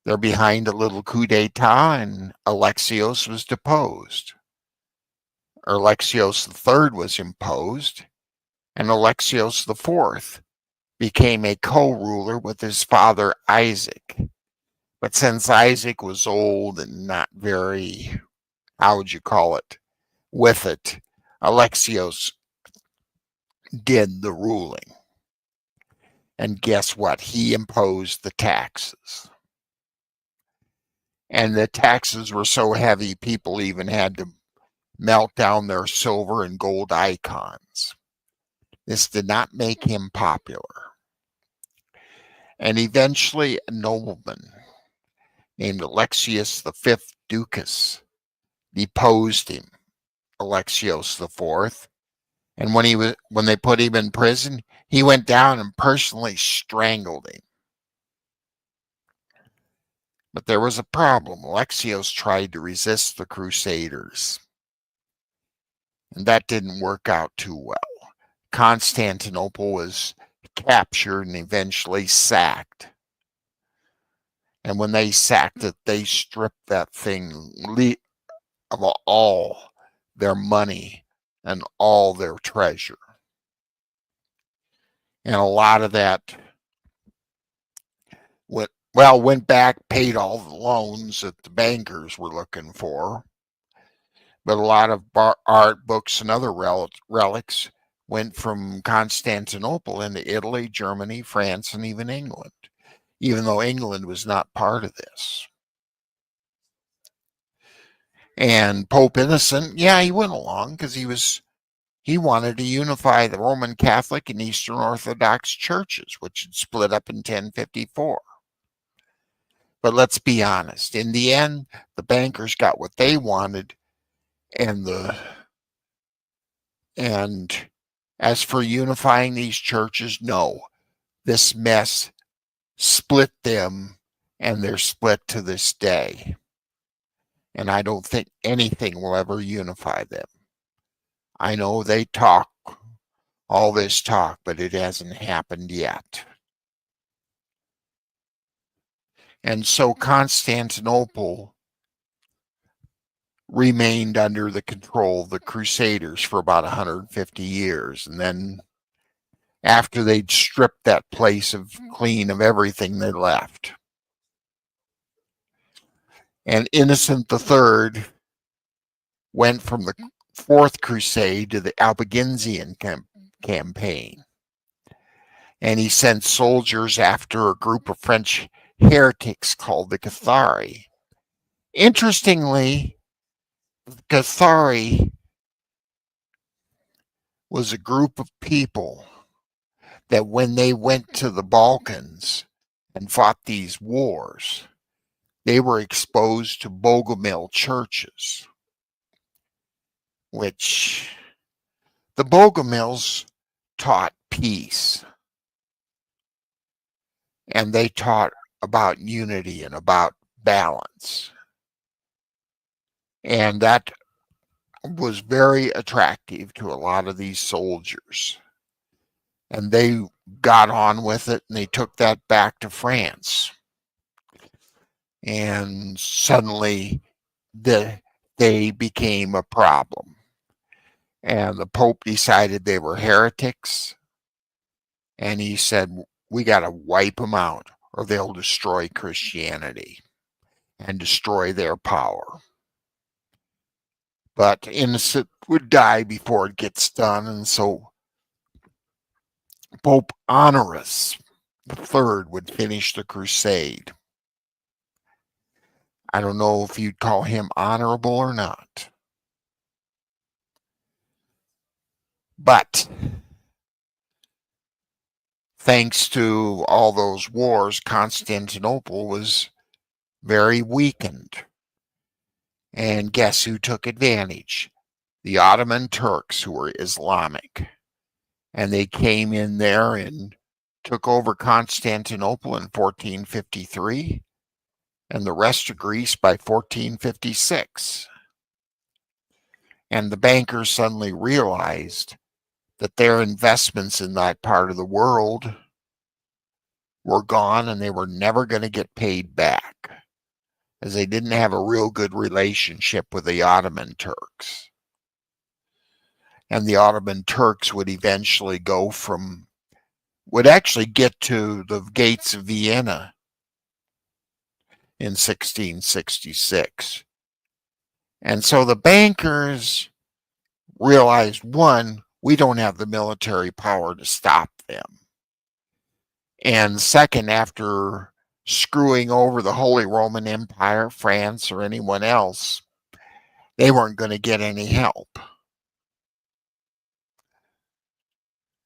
they're behind a little coup d'etat, and Alexios was deposed. Alexios III was imposed, and Alexios IV became a co-ruler with his father Isaac. But since Isaac was old and not very, how would you call it, with it, Alexios did the ruling. And guess what? He imposed the taxes. And the taxes were so heavy, people even had to melt down their silver and gold icons. This did not make him popular. And eventually a nobleman named Alexius V Ducas deposed him, Alexios IV. And when they put him in prison, he went down and personally strangled him. But there was a problem. Alexios tried to resist the Crusaders. And that didn't work out too well. Constantinople was captured and eventually sacked. And when they sacked it, they stripped that thing of all their money and all their treasure. And a lot of that went back, paid all the loans that the bankers were looking for. But a lot of art, books, and other relics went from Constantinople into Italy, Germany, France, and even England, even though England was not part of this. And Pope Innocent, he went along because he wanted to unify the Roman Catholic and Eastern Orthodox churches, which had split up in 1054. But let's be honest, in the end, the bankers got what they wanted, and as for unifying these churches, no. This mess split them and they're split to this day. And I don't think anything will ever unify them. I know they talk all this talk, but it hasn't happened yet. And so Constantinople remained under the control of the Crusaders for about 150 years. And then after they'd stripped that place clean of everything, they left. And Innocent III went from the Fourth Crusade to the Albigensian campaign. And he sent soldiers after a group of French heretics called the Cathari. Interestingly, the Cathari was a group of people that when they went to the Balkans and fought these wars, they were exposed to Bogomil churches, which the Bogomils taught peace. And they taught about unity and about balance. And that was very attractive to a lot of these soldiers. And they got on with it, and they took that back to France. And suddenly they became a problem. And the Pope decided they were heretics. And he said, we got to wipe them out, or they'll destroy Christianity and destroy their power. But Innocent would die before it gets done, and so Pope Honorius III would finish the crusade. I don't know if you'd call him honorable or not. But thanks to all those wars, Constantinople was very weakened. And guess who took advantage? The Ottoman Turks, who were Islamic. And they came in there and took over Constantinople in 1453 and the rest of Greece by 1456. And the bankers suddenly realized that their investments in that part of the world were gone and they were never going to get paid back, as they didn't have a real good relationship with the Ottoman Turks. And the Ottoman Turks would eventually would actually get to the gates of Vienna in 1666. And so the bankers realized, one, we don't have the military power to stop them. And second, after screwing over the Holy Roman Empire, France, or anyone else, they weren't going to get any help.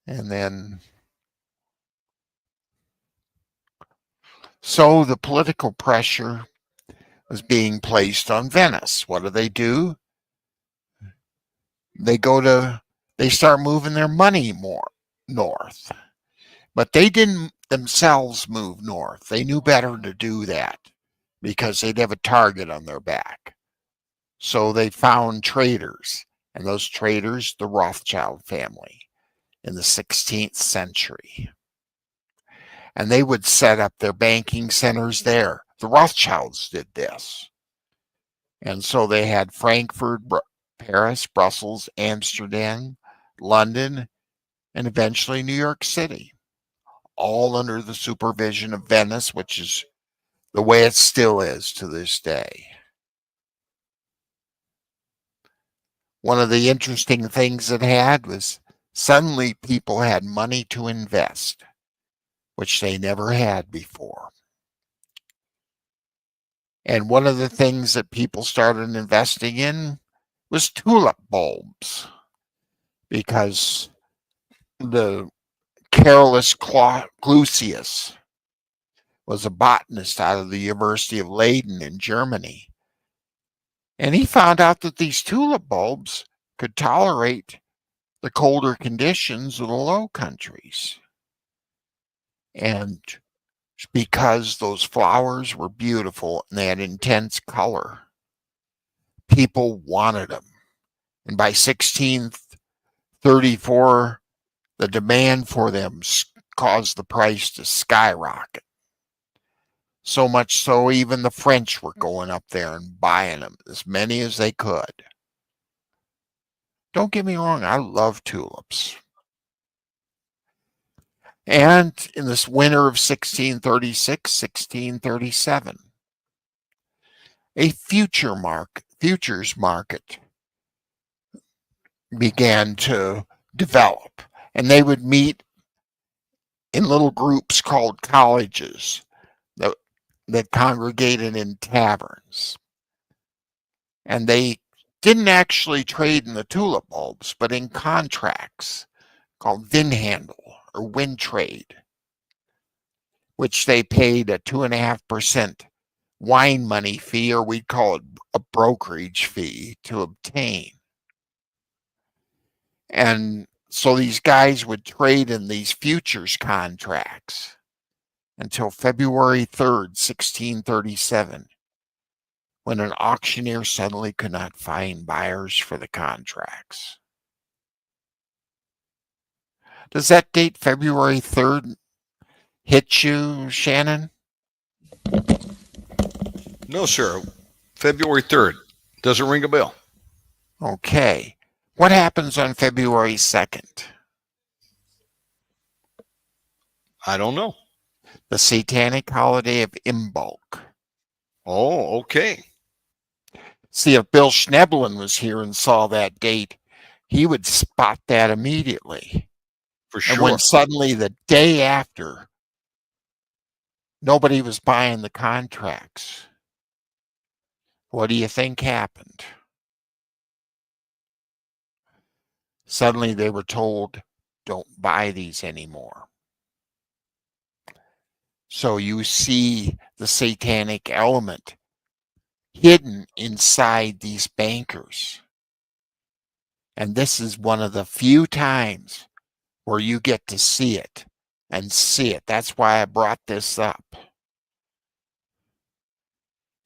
And then, so the political pressure was being placed on Venice. What do? They start moving their money more north. But they didn't themselves move north. They knew better to do that because they'd have a target on their back. So they found traders, and those traders, the Rothschild family in the 16th century. And they would set up their banking centers there. The Rothschilds did this. And so they had Frankfurt, Paris, Brussels, Amsterdam, London, and eventually New York City, all under the supervision of Venice, which is the way it still is to this day. One of the interesting things it had was suddenly people had money to invest, which they never had before. And one of the things that people started investing in was tulip bulbs, because the Carolus Clusius was a botanist out of the University of Leiden in Germany. And he found out that these tulip bulbs could tolerate the colder conditions of the Low Countries. And because those flowers were beautiful and they had intense color. People wanted them. And by 1634, the demand for them caused the price to skyrocket. So much so, even the French were going up there and buying them, as many as they could. Don't get me wrong, I love tulips. And in this winter of 1636, 1637, a futures market began to develop, and they would meet in little groups called colleges that congregated in taverns. And they didn't actually trade in the tulip bulbs, but in contracts called vinhandel or wind trade, which they paid a 2.5% wine money fee, or we'd call it a brokerage fee, to obtain. And so these guys would trade in these futures contracts until February 3rd, 1637, when an auctioneer suddenly could not find buyers for the contracts. Does that date, February 3rd, hit you, Shannon? No, sir. February 3rd. Doesn't ring a bell. Okay. What happens on February 2nd? I don't know. The Satanic holiday of Imbolc. Oh, okay. See, if Bill Schneblin was here and saw that date, he would spot that immediately. For sure. And when suddenly the day after, nobody was buying the contracts, what do you think happened? Suddenly they were told, don't buy these anymore. So you see the satanic element hidden inside these bankers. And this is one of the few times where you get to see it and see it. That's why I brought this up.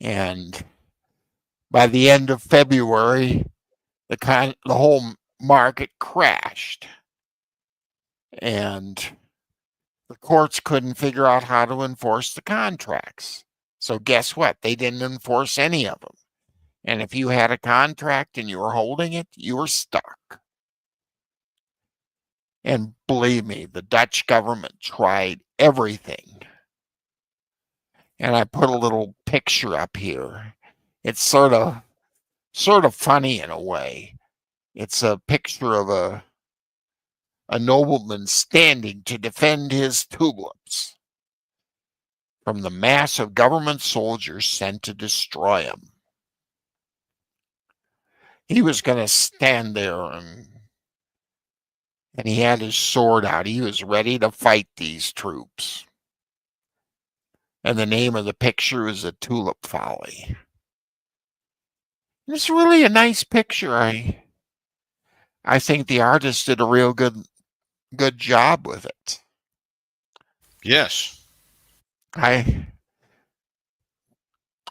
And by the end of February, the whole market crashed. And the courts couldn't figure out how to enforce the contracts. So guess what? They didn't enforce any of them. And if you had a contract and you were holding it, you were stuck. And believe me, the Dutch government tried everything. And I put a little picture up here. It's sort of funny in a way. It's a picture of a nobleman standing to defend his tulips from the mass of government soldiers sent to destroy him. He was going to stand there and he had his sword out. He was ready to fight these troops. And the name of the picture is A Tulip Folly. It's really a nice picture. I think the artist did a real good job with it. Yes. I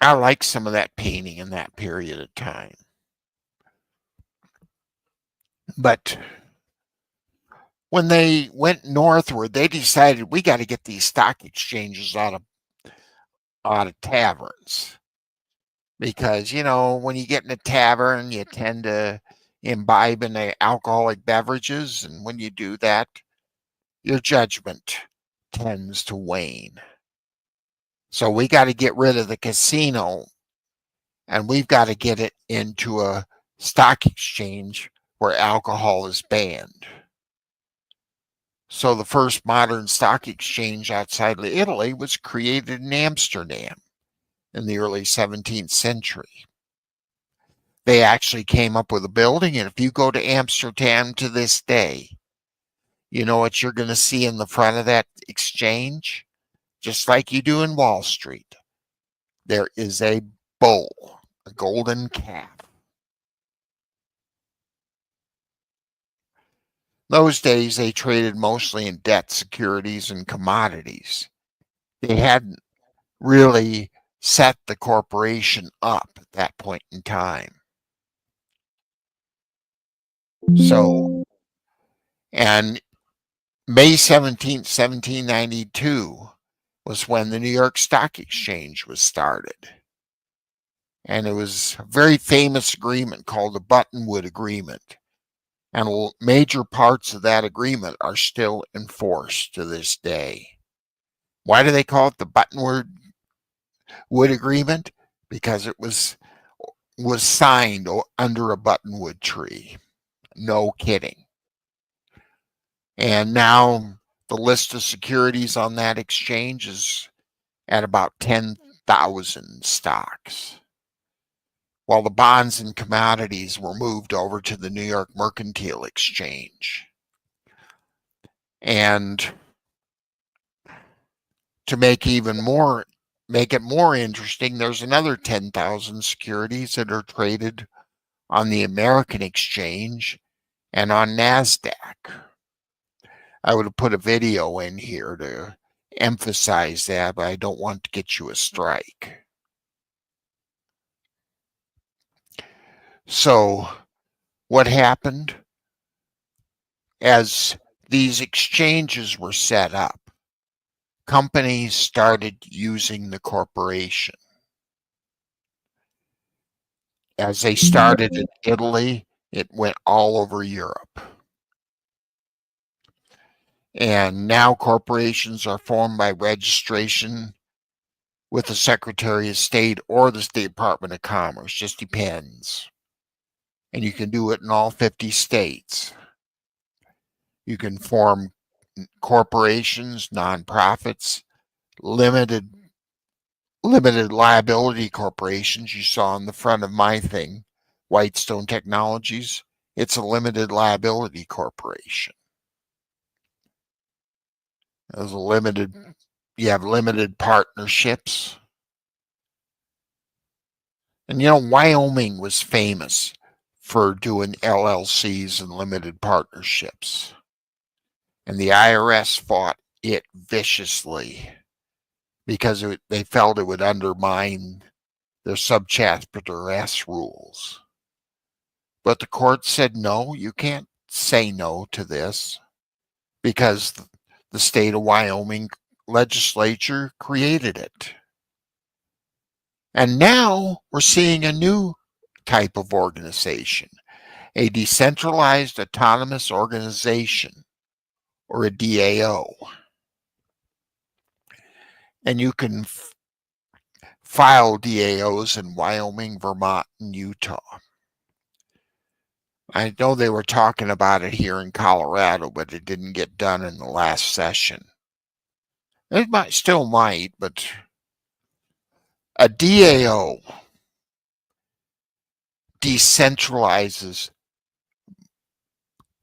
like some of that painting in that period of time. But when they went northward, they decided we got to get these stock exchanges out of taverns. Because, when you get in a tavern, you tend to imbibe in the alcoholic beverages. And when you do that, your judgment tends to wane. So we got to get rid of the casino and we've got to get it into a stock exchange where alcohol is banned. So the first modern stock exchange outside of Italy was created in Amsterdam in the early 17th century. They actually came up with a building, and if you go to Amsterdam to this day, you know what you're going to see in the front of that exchange? Just like you do in Wall Street. There is a bowl, a golden calf. Those days, they traded mostly in debt, securities, and commodities. they hadn't really set the corporation up at that point in time. So, and May 17th, 1792 was when the New York Stock Exchange was started. And it was a very famous agreement called the Buttonwood Agreement. And major parts of that agreement are still enforced to this day. Why do they call it the Buttonwood Agreement? Because it was signed under a buttonwood tree. No kidding. And now the list of securities on that exchange is at about 10,000 stocks, while the bonds and commodities were moved over to the New York Mercantile Exchange. And to make it more interesting, there's another 10,000 securities that are traded on the American Exchange and on NASDAQ. I would have put a video in here to emphasize that, but I don't want to get you a strike. So what happened? As these exchanges were set up, companies started using the corporation. As they started in Italy, it went all over Europe. And now corporations are formed by registration with the Secretary of State or the State Department of Commerce, just depends. And you can do it in all 50 states. You can form corporations, nonprofits, limited liability corporations. You saw on the front of my thing, Whitestone Technologies. It's a limited liability corporation. You have limited partnerships. And Wyoming was famous for doing LLCs and limited partnerships. And the IRS fought it viciously because they felt it would undermine their subchapter S rules. But the court said, no, you can't say no to this because the state of Wyoming legislature created it. And now we're seeing a new type of organization, a decentralized autonomous organization, or a DAO. And you can file DAOs in Wyoming, Vermont, and Utah. I know they were talking about it here in Colorado, but it didn't get done in the last session. It still might, but a DAO decentralizes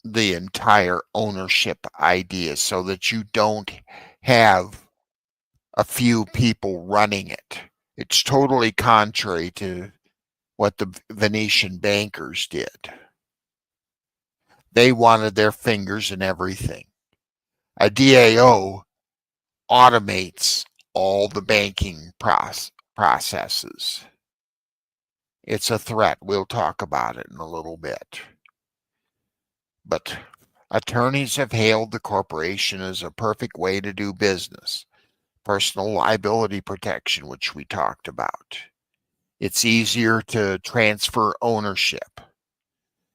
the entire ownership idea so that you don't have a few people running it. It's totally contrary to what the Venetian Bankers did. They wanted their fingers in everything. A DAO automates all the banking processes. It's a threat. We'll talk about it in a little bit. But attorneys have hailed the corporation as a perfect way to do business. Personal liability protection, which we talked about. It's easier to transfer ownership.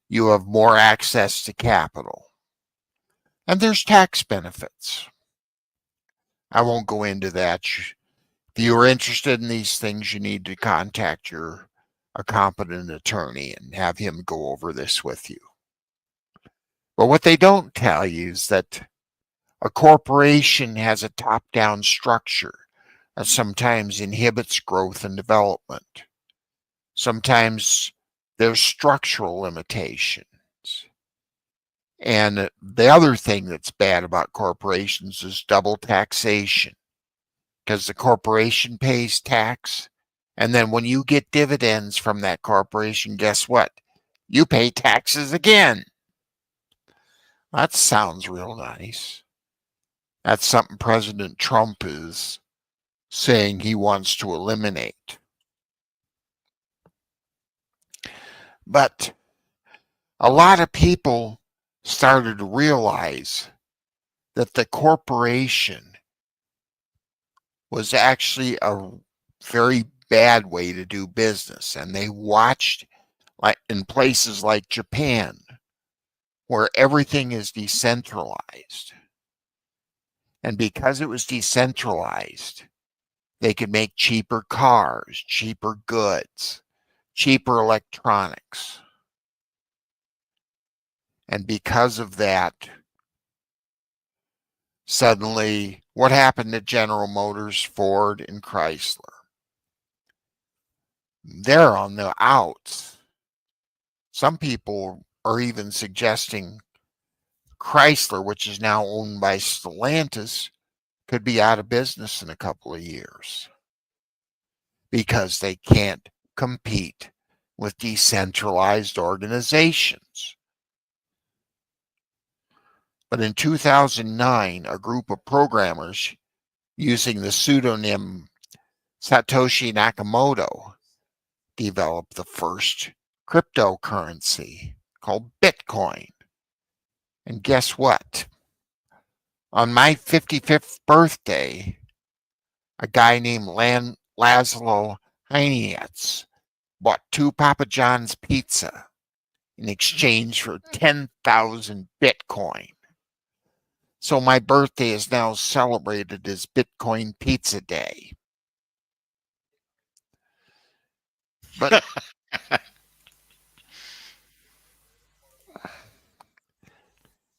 You have more access to capital. And there's tax benefits. I won't go into that. If you are interested in these things, you need to contact a competent attorney and have him go over this with you. But what they don't tell you is that a corporation has a top-down structure that sometimes inhibits growth and development. Sometimes there's structural limitations. And the other thing that's bad about corporations is double taxation, because the corporation pays tax, and then when you get dividends from that corporation, guess what? You pay taxes again. That sounds real nice. That's something President Trump is saying he wants to eliminate. But a lot of people started to realize that the corporation was actually a very bad way to do business. And they watched, like in places like Japan, where everything is decentralized. And because it was decentralized, they could make cheaper cars, cheaper goods, cheaper electronics. And because of that, suddenly, what happened to General Motors, Ford, and Chrysler? They're on the outs. Some people are even suggesting Chrysler, which is now owned by Stellantis, could be out of business in a couple of years because they can't compete with decentralized organizations. But in 2009, a group of programmers using the pseudonym Satoshi Nakamoto developed the first cryptocurrency called Bitcoin. And guess what? On my 55th birthday, a guy named Laszlo Heinetz bought 2 Papa John's pizza in exchange for 10,000 Bitcoin. So my birthday is now celebrated as Bitcoin Pizza Day. But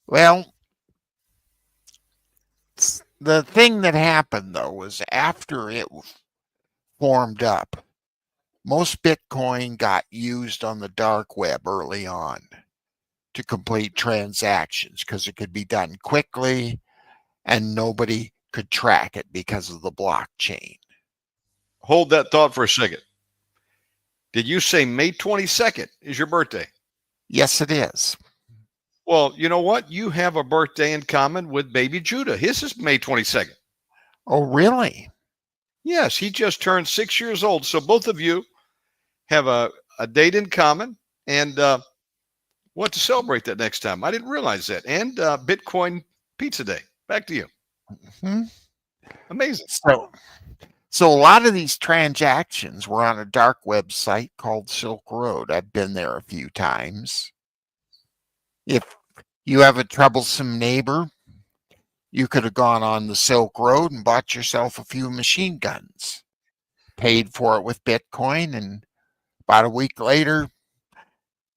well, the thing that happened though was after it formed up, most Bitcoin got used on the dark web early on to complete transactions because it could be done quickly and nobody could track it because of the blockchain. Hold that thought for a second. Did you say May 22nd is your birthday? Yes, it is. Well, you know what? You have a birthday in common with baby Judah. His is May 22nd. Oh, really? Yes, he just turned 6 years old. So both of you have a date in common, and we'll have to celebrate that next time. I didn't realize that. And Bitcoin Pizza Day. Back to you. Mm-hmm. Amazing. So a lot of these transactions were on a dark website called Silk Road. I've been there a few times. If you have a troublesome neighbor, you could have gone on the Silk Road and bought yourself a few machine guns, paid for it with Bitcoin, and about a week later,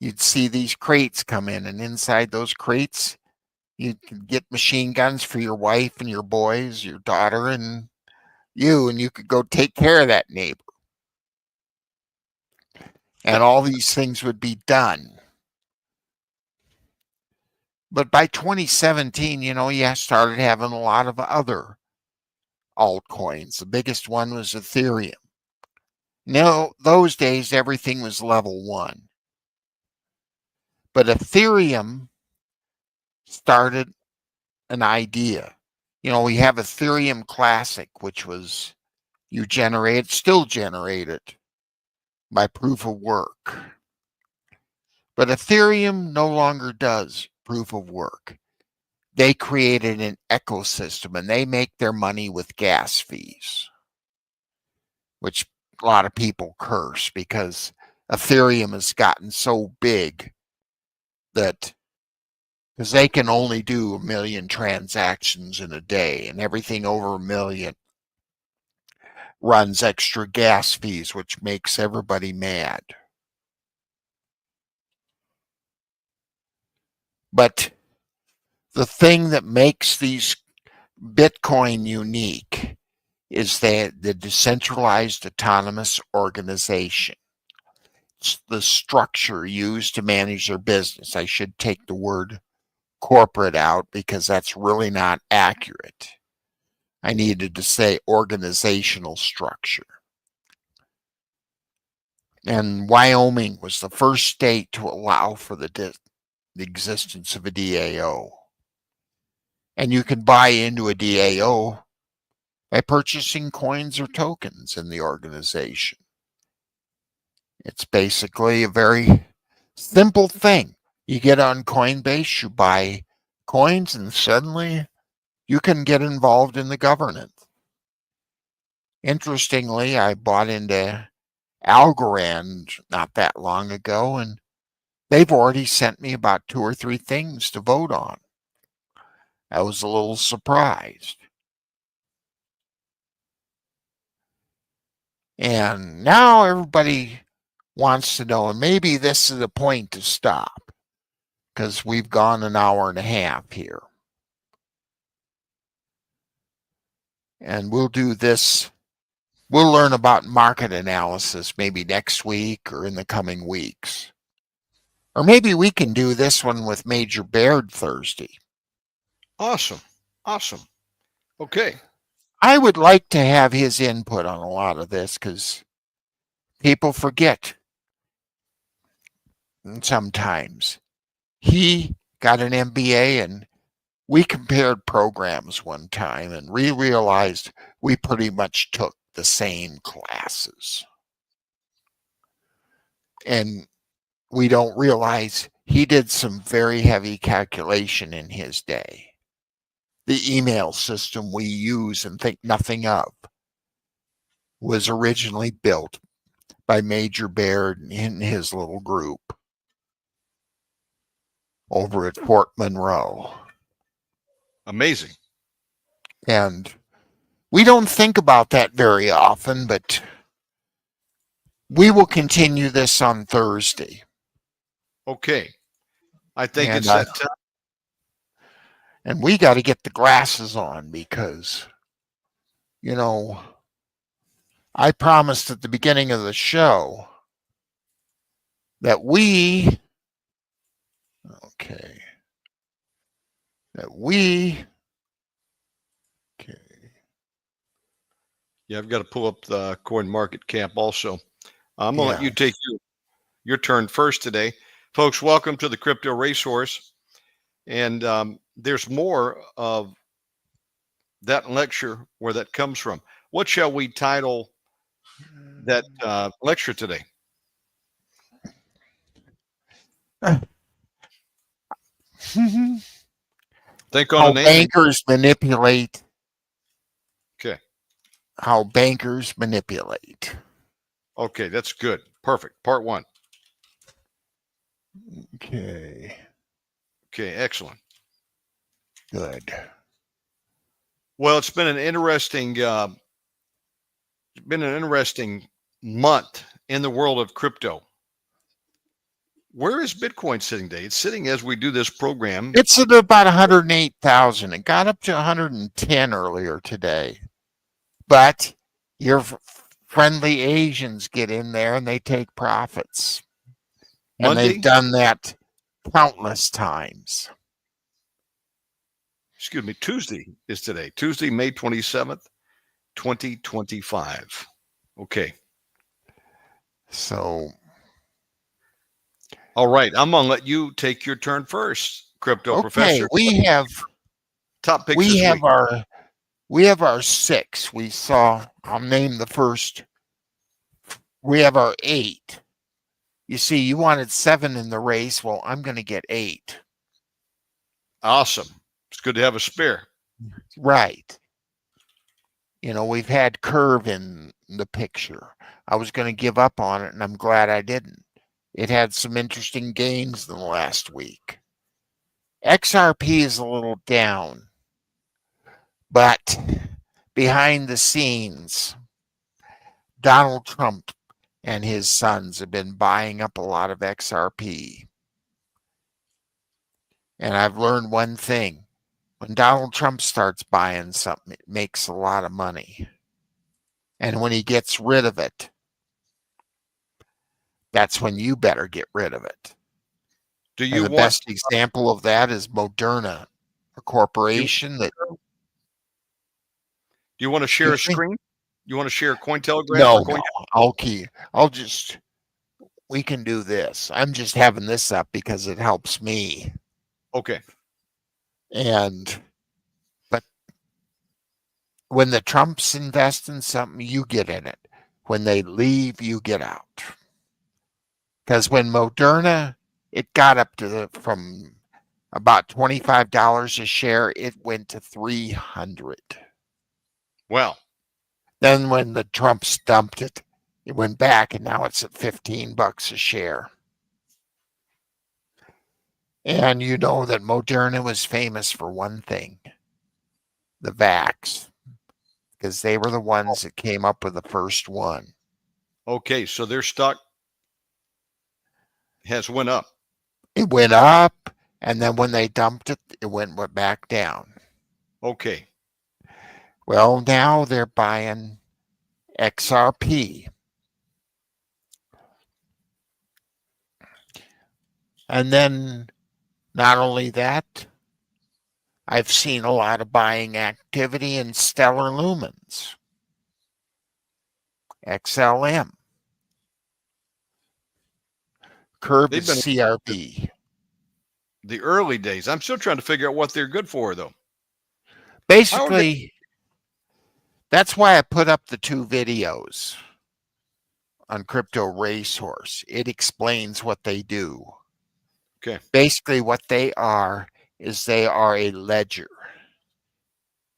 you'd see these crates come in, and inside those crates, you could get machine guns for your wife and your boys, your daughter, and you could go take care of that neighbor. And all these things would be done. But by 2017, you started having a lot of other altcoins. The biggest one was Ethereum. Now, those days, everything was level 1. But Ethereum started an idea. We have Ethereum Classic, which was still generated by proof of work. But Ethereum no longer does proof of work. They created an ecosystem, and they make their money with gas fees, which a lot of people curse because Ethereum has gotten so big that because they can only do 1 million transactions in a day, and everything over 1 million runs extra gas fees, which makes everybody mad. But the thing that makes these Bitcoin unique is the decentralized autonomous organization. It's the structure used to manage their business. I should take the word corporate out because that's really not accurate. I needed to say organizational structure. And Wyoming was the first state to allow for the existence of a DAO. And you can buy into a DAO by purchasing coins or tokens in the organization. It's basically a very simple thing. You get on Coinbase, you buy coins, and suddenly you can get involved in the governance. Interestingly, I bought into Algorand not that long ago, and they've already sent me about 2 or 3 things to vote on. I was a little surprised. And now everybody wants to know, and maybe this is a point to stop, because we've gone an hour and a half here. And we'll do this. We'll learn about market analysis maybe next week or in the coming weeks. Or maybe we can do this one with Major Baird Thursday. Awesome. Awesome. Okay. I would like to have his input on a lot of this because people forget sometimes. He got an MBA, and we compared programs one time, and we realized we pretty much took the same classes. And we don't realize he did some very heavy calculation in his day. The email system we use and think nothing of was originally built by Major Baird in his little group over at Fort Monroe. Amazing. And we don't think about that very often, but we will continue this on Thursday. Okay. I think And, it's that time. And we got to get the glasses on because, I promised at the beginning of the show that Yeah, I've got to pull up the coin market cap also. I'm going to let you take your turn first today. Folks, welcome to the Crypto Racehorse. And there's more of that lecture where that comes from. What shall we title that lecture today? Think on How a name. bankers manipulate. Okay. How bankers manipulate. Okay, that's good. Perfect. Part 1. Okay. Okay, excellent. Good. Well, it's been an interesting month in the world of crypto. Where is Bitcoin sitting today? It's sitting as we do this program. It's at about 108,000. It got up to 110 earlier today. But your friendly Asians get in there and they take profits. And Monday? they've done that countless times. Excuse me, Tuesday is today. Tuesday, May 27th, 2025. Okay. So. All right. I'm going to let you take your turn first, Crypto Professor. We have top picks we this have week. We have our 6. We saw, I'll name the first. We have our 8. You see, you wanted 7 in the race. Well, I'm going to get 8. Awesome. It's good to have a spare. Right. We've had Curve in the picture. I was going to give up on it, and I'm glad I didn't. It had some interesting gains in the last week. XRP is a little down. But behind the scenes, Donald Trump and his sons have been buying up a lot of XRP. And I've learned one thing. When Donald Trump starts buying something, it makes a lot of money. And when he gets rid of it, that's when you better get rid of it. The best example of that is Moderna, a corporation that... Do you want to share a screen? You want to share Cointelegraph? No. We can do this. I'm just having this up because it helps me. Okay. But when the Trumps invest in something, you get in it. When they leave, you get out. Because when Moderna, it got up to from about $25 a share, it went to $300. Well, Then when the Trumps dumped it, it went back, and now it's at $15 a share. And you know that Moderna was famous for one thing, the vax, because they were the ones that came up with the first one. okay, so their stock has went up. It went up, and then when they dumped it, it went back down. Okay. Well, now they're buying XRP. And then not only that, I've seen a lot of buying activity in stellar lumens, XLM, Curve They've been CRB. the early days. I'm still trying to figure out what they're good for, though. Basically, that's why I put up the 2 videos on Crypto Racehorse. It explains what they do. Okay. Basically, what they are is they are a ledger.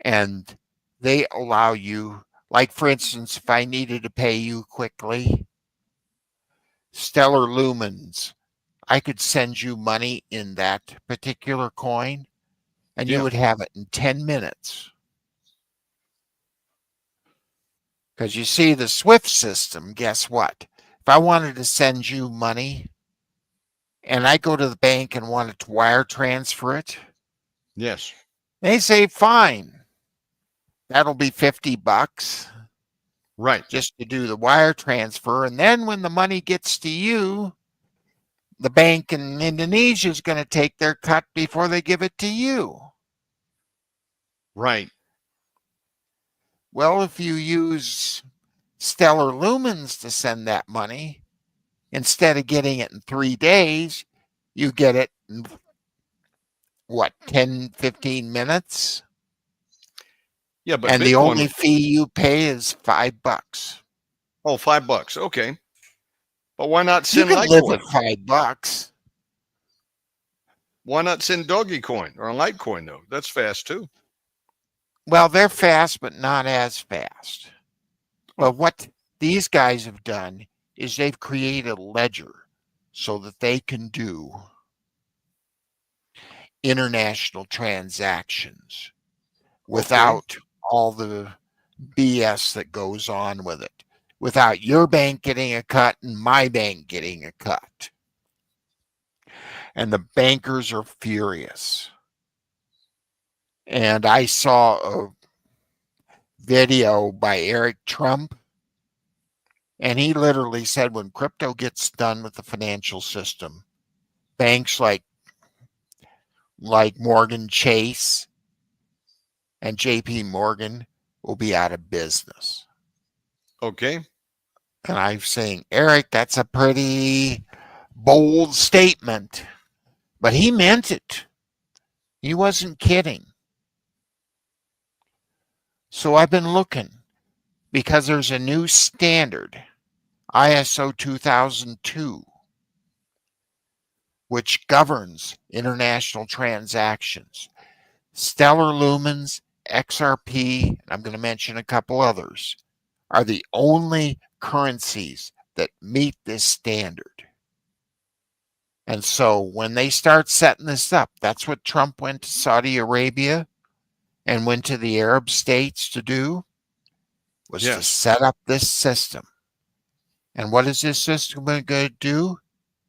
And they allow you, like for instance, if I needed to pay you quickly, Stellar Lumens, I could send you money in that particular coin, and you would have it in 10 minutes. Because you see, the SWIFT system, guess what? If I wanted to send you money and I go to the bank and wanted to wire transfer it, Yes. they say, fine, that'll be $50 Right. just to do the wire transfer. And then when the money gets to you, the bank in Indonesia is going to take their cut before they give it to you. Right. Well, if you use Stellar Lumens to send that money, instead of getting it in 3 days, you get it in, 10, 15 minutes? Yeah, but and Bitcoin, the only fee you pay is $5. oh, $5. Okay. But why not You send can live Litecoin? with $5. Why not send Dogecoin or Litecoin, though? That's fast, too. Well, they're fast, but not as fast. Well, what these guys have done is they've created a ledger so that they can do international transactions without all the BS that goes on with it, without your bank getting a cut and my bank getting a cut. And the bankers are furious. And I saw a video by Eric Trump, and he literally said when crypto gets done with the financial system, banks like Morgan Chase and JP Morgan will be out of business. Okay. And I'm saying, Eric, that's a pretty bold statement, but he meant it. He wasn't kidding. So I've been looking because there's a new standard, ISO 2002, which governs international transactions. Stellar Lumens, XRP, and I'm going to mention a couple others, are the only currencies that meet this standard. And so when they start setting this up, that's what Trump went to Saudi Arabia and went to the Arab states to do, was to set up this system. And what is this system going to do?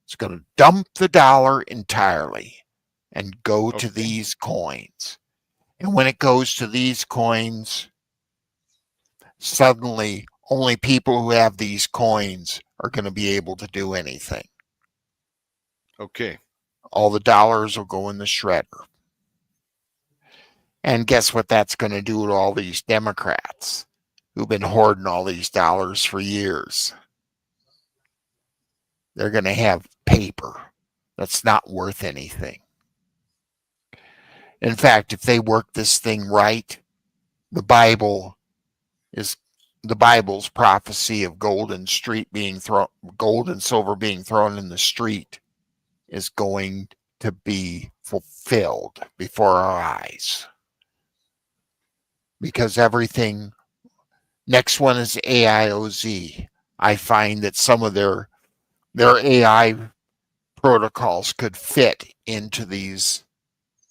It's going to dump the dollar entirely and go to these coins. And when it goes to these coins, suddenly only people who have these coins are going to be able to do anything. Okay. All the dollars will go in the shredder. And guess what that's going to do to all these Democrats who've been hoarding all these dollars for years? They're going to have paper that's not worth anything. In fact, if they work this thing right, the Bible is the Bible's prophecy of gold and silver being thrown in the street is going to be fulfilled before our eyes. Because everything, next one is AIOZ. I find that some of their AI protocols could fit into these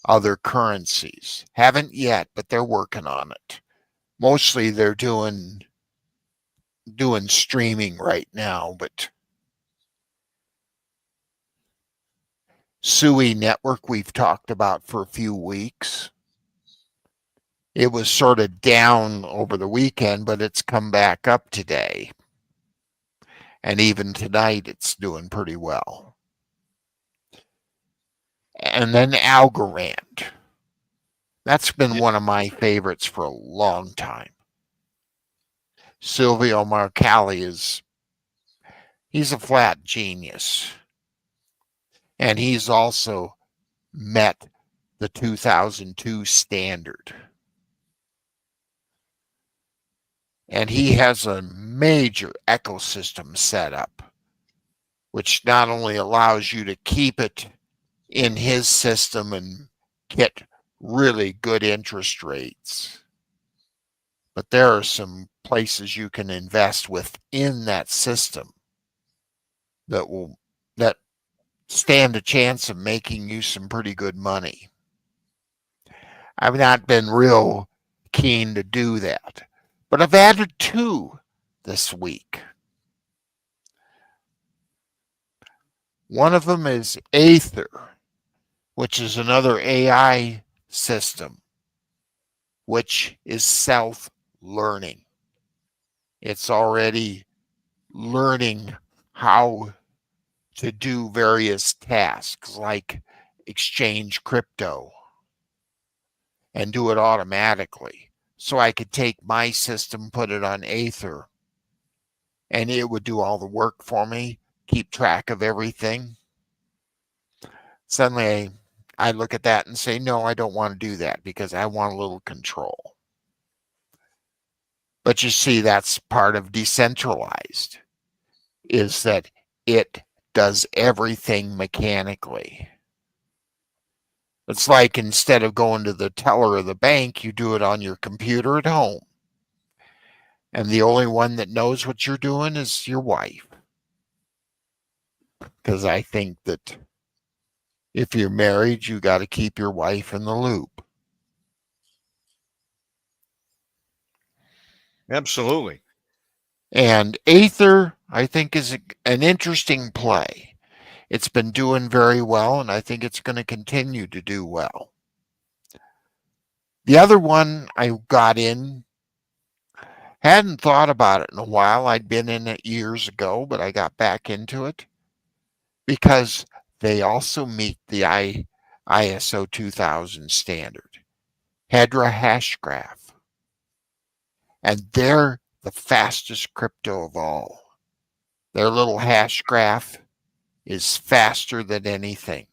other currencies. Haven't yet, but they're working on it. Mostly they're doing streaming right now, but SUI network we've talked about for a few weeks. It was sort of down over the weekend, but it's come back up today. And even tonight, it's doing pretty well. And then Algorand. That's been one of my favorites for a long time. Silvio Marcali he's a flat genius. And he's also met the 2002 standard. And he has a major ecosystem set up, which not only allows you to keep it in his system and get really good interest rates, but there are some places you can invest within that system that stand a chance of making you some pretty good money. I've not been real keen to do that, but I've added 2 this week. One of them is Aether, which is another AI system, which is self-learning. It's already learning how to do various tasks like exchange crypto and do it automatically. So I could take my system, put it on Aether, and it would do all the work for me, keep track of everything. Suddenly I look at that and say, no, I don't want to do that because I want a little control. But you see, that's part of decentralized, is that it does everything mechanically. It's like instead of going to the teller of the bank, you do it on your computer at home. And the only one that knows what you're doing is your wife. Because I think that if you're married, you got to keep your wife in the loop. Absolutely. And Aether, I think, is an interesting play. It's been doing very well, and I think it's going to continue to do well. The other one I got in, hadn't thought about it in a while. I'd been in it years ago, but I got back into it because they also meet the ISO 2000 standard, Hedera Hashgraph. And they're the fastest crypto of all. Their little hash graph is faster than anything.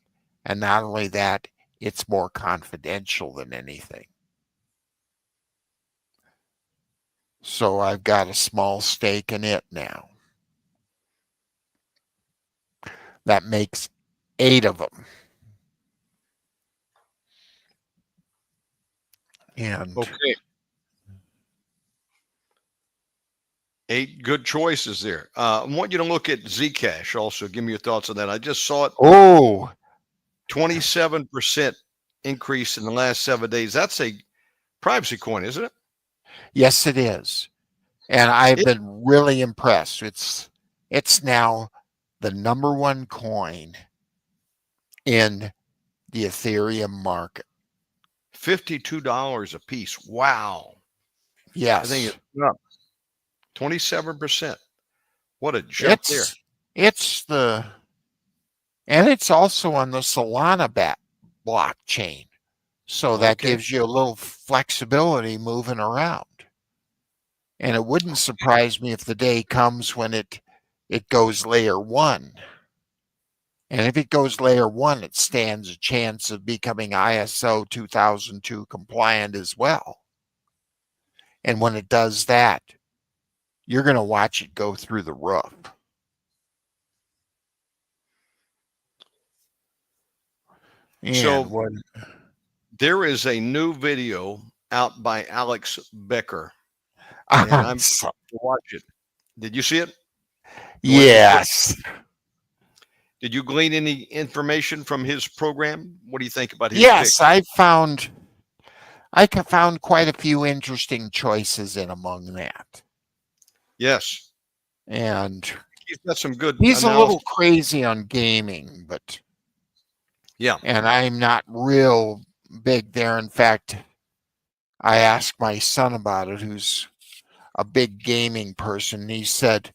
And not only that, it's more confidential than anything. So I've got a small stake in it now. That makes 8 of them. And okay. 8 good choices there. I want you to look at Zcash also. Give me your thoughts on that. I just saw it. 27% increase in the last 7 days. That's a privacy coin, isn't it? Yes, it is. And I've been really impressed. It's now the #1 coin in the Ethereum market. $52 a piece. Wow. Yes. I think it's up 27%. What a jump there. And it's also on the Solana blockchain. So that gives you a little flexibility moving around. And it wouldn't surprise me if the day comes when it goes layer 1. And if it goes layer 1, it stands a chance of becoming ISO 2002 compliant as well. And when it does that, you're going to watch it go through the roof. And So there is a new video out by Alex Becker, and I'm to watch it. Did you see it? Yes. Did you glean any information from his program? What do you think about his Yes, pick? I found quite a few interesting choices in among that. Yes. And He's got some good he's analysis. a little crazy on gaming, but yeah. And I'm not real big there. In fact, I asked my son about it, who's a big gaming person. He said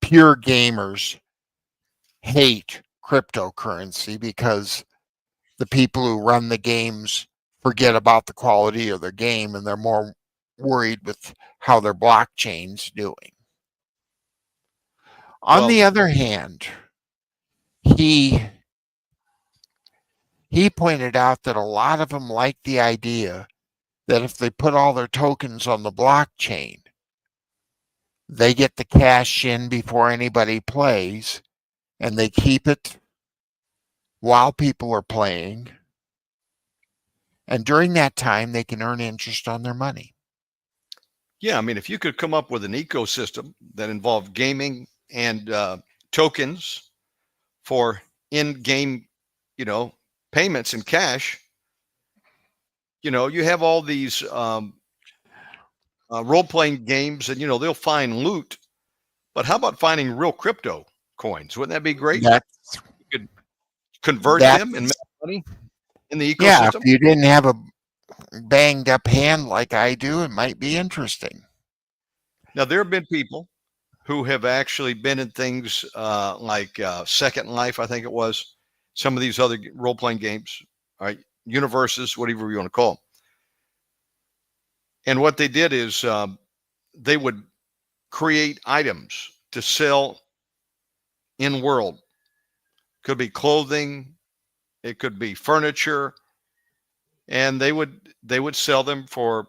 pure gamers hate cryptocurrency because the people who run the games forget about the quality of their game and they're more worried with how their blockchain's doing. On the other hand, he pointed out that a lot of them like the idea that if they put all their tokens on the blockchain, they get the cash in before anybody plays, and they keep it while people are playing. And during that time, they can earn interest on their money. Yeah, I mean, if you could come up with an ecosystem that involved gaming and tokens for in-game, payments in cash, you have all these role-playing games, and they'll find loot. But how about finding real crypto coins? Wouldn't that be great? You could convert them and make money in the ecosystem. Yeah, if you didn't have a banged up hand like I do, it might be interesting. Now, there have been people who have actually been in things like Second Life, I think it was, some of these other role-playing games, all right, universes, whatever you want to call them. And what they did is they would create items to sell in world. Could be clothing, it could be furniture, and they would sell them for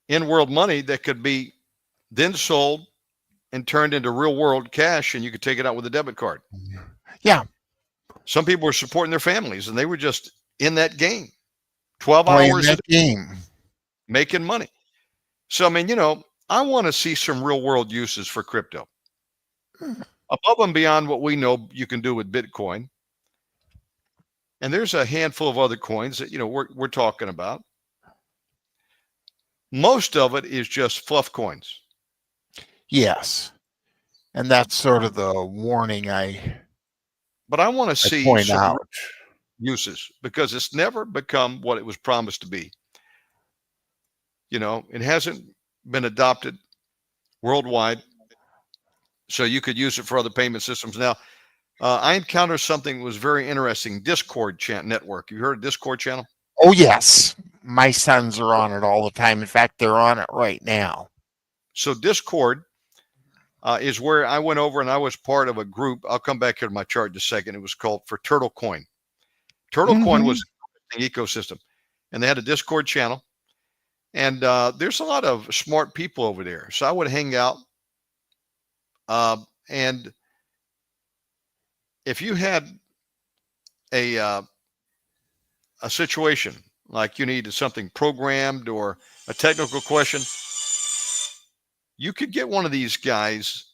in-world money that could be then sold and turned into real world cash, and you could take it out with a debit card. Yeah. Some people were supporting their families, and they were just in that game 12 Playing hours that game, making money. So, I mean, I want to see some real world uses for crypto above and beyond what we know you can do with Bitcoin. And there's a handful of other coins that, we're talking about. Most of it is just fluff coins. Yes. And that's sort of the warning But I want to see point some out. uses, because it's never become what it was promised to be. It hasn't been adopted worldwide, so you could use it for other payment systems. Now, I encountered something that was very interesting. Discord network. You heard of Discord channel? Oh, yes. My sons are on it all the time. In fact, they're on it right now. So Discord is where I went over, and I was part of a group. I'll come back here to my chart in a second. It was called for Turtle Coin. Turtle Coin was an ecosystem, and they had a Discord channel. And there's a lot of smart people over there. So I would hang out. And if you had a situation like you needed something programmed or a technical question, you could get one of these guys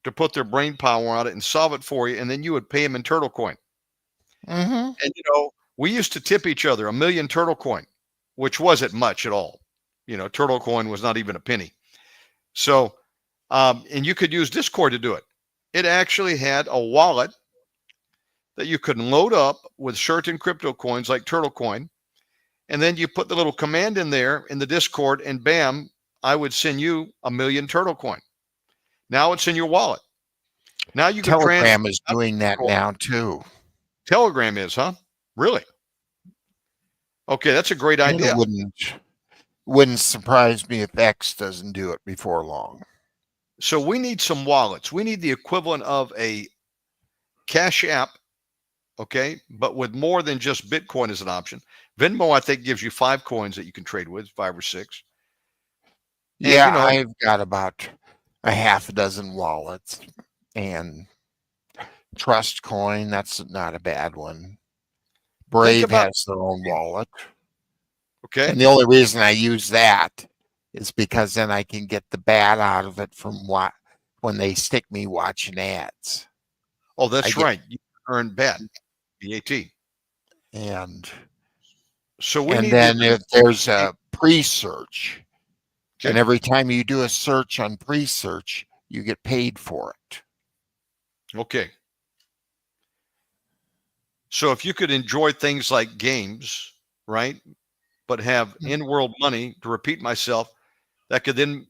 to put their brain power on it and solve it for you. And then you would pay them in Turtle Coin. And, we used to tip each other $1 million Turtle Coin, which wasn't much at all. Turtle Coin was not even a penny. So, and you could use Discord to do it. It actually had a wallet that you could load up with certain crypto coins like Turtle Coin. And then you put the little command in there in the Discord, and bam, I would send you $1 million Turtle Coin. Now it's in your wallet. Now you can Telegram is doing that now too. Telegram is, huh? Really? Okay, that's a great idea. It wouldn't surprise me if X doesn't do it before long. So we need some wallets. We need the equivalent of a Cash App, okay, but with more than just Bitcoin as an option. Venmo, I think, gives you 5 coins that you can trade with, 5 or 6. And, Yeah, you know, I've got about a half a dozen wallets, and Trust Coin, that's not a bad one. think Brave about, has their own wallet. okay? And the only reason I use that is because then I can get the bat out of it from when they stick me watching ads. Oh, I that's get right. You earn BAT. and So we and need the then if there's a pre-search, and okay. every time you do a search on pre-search, you get paid for it. Okay. So if you could enjoy things like games, right, but have in-world money, to repeat myself, that could then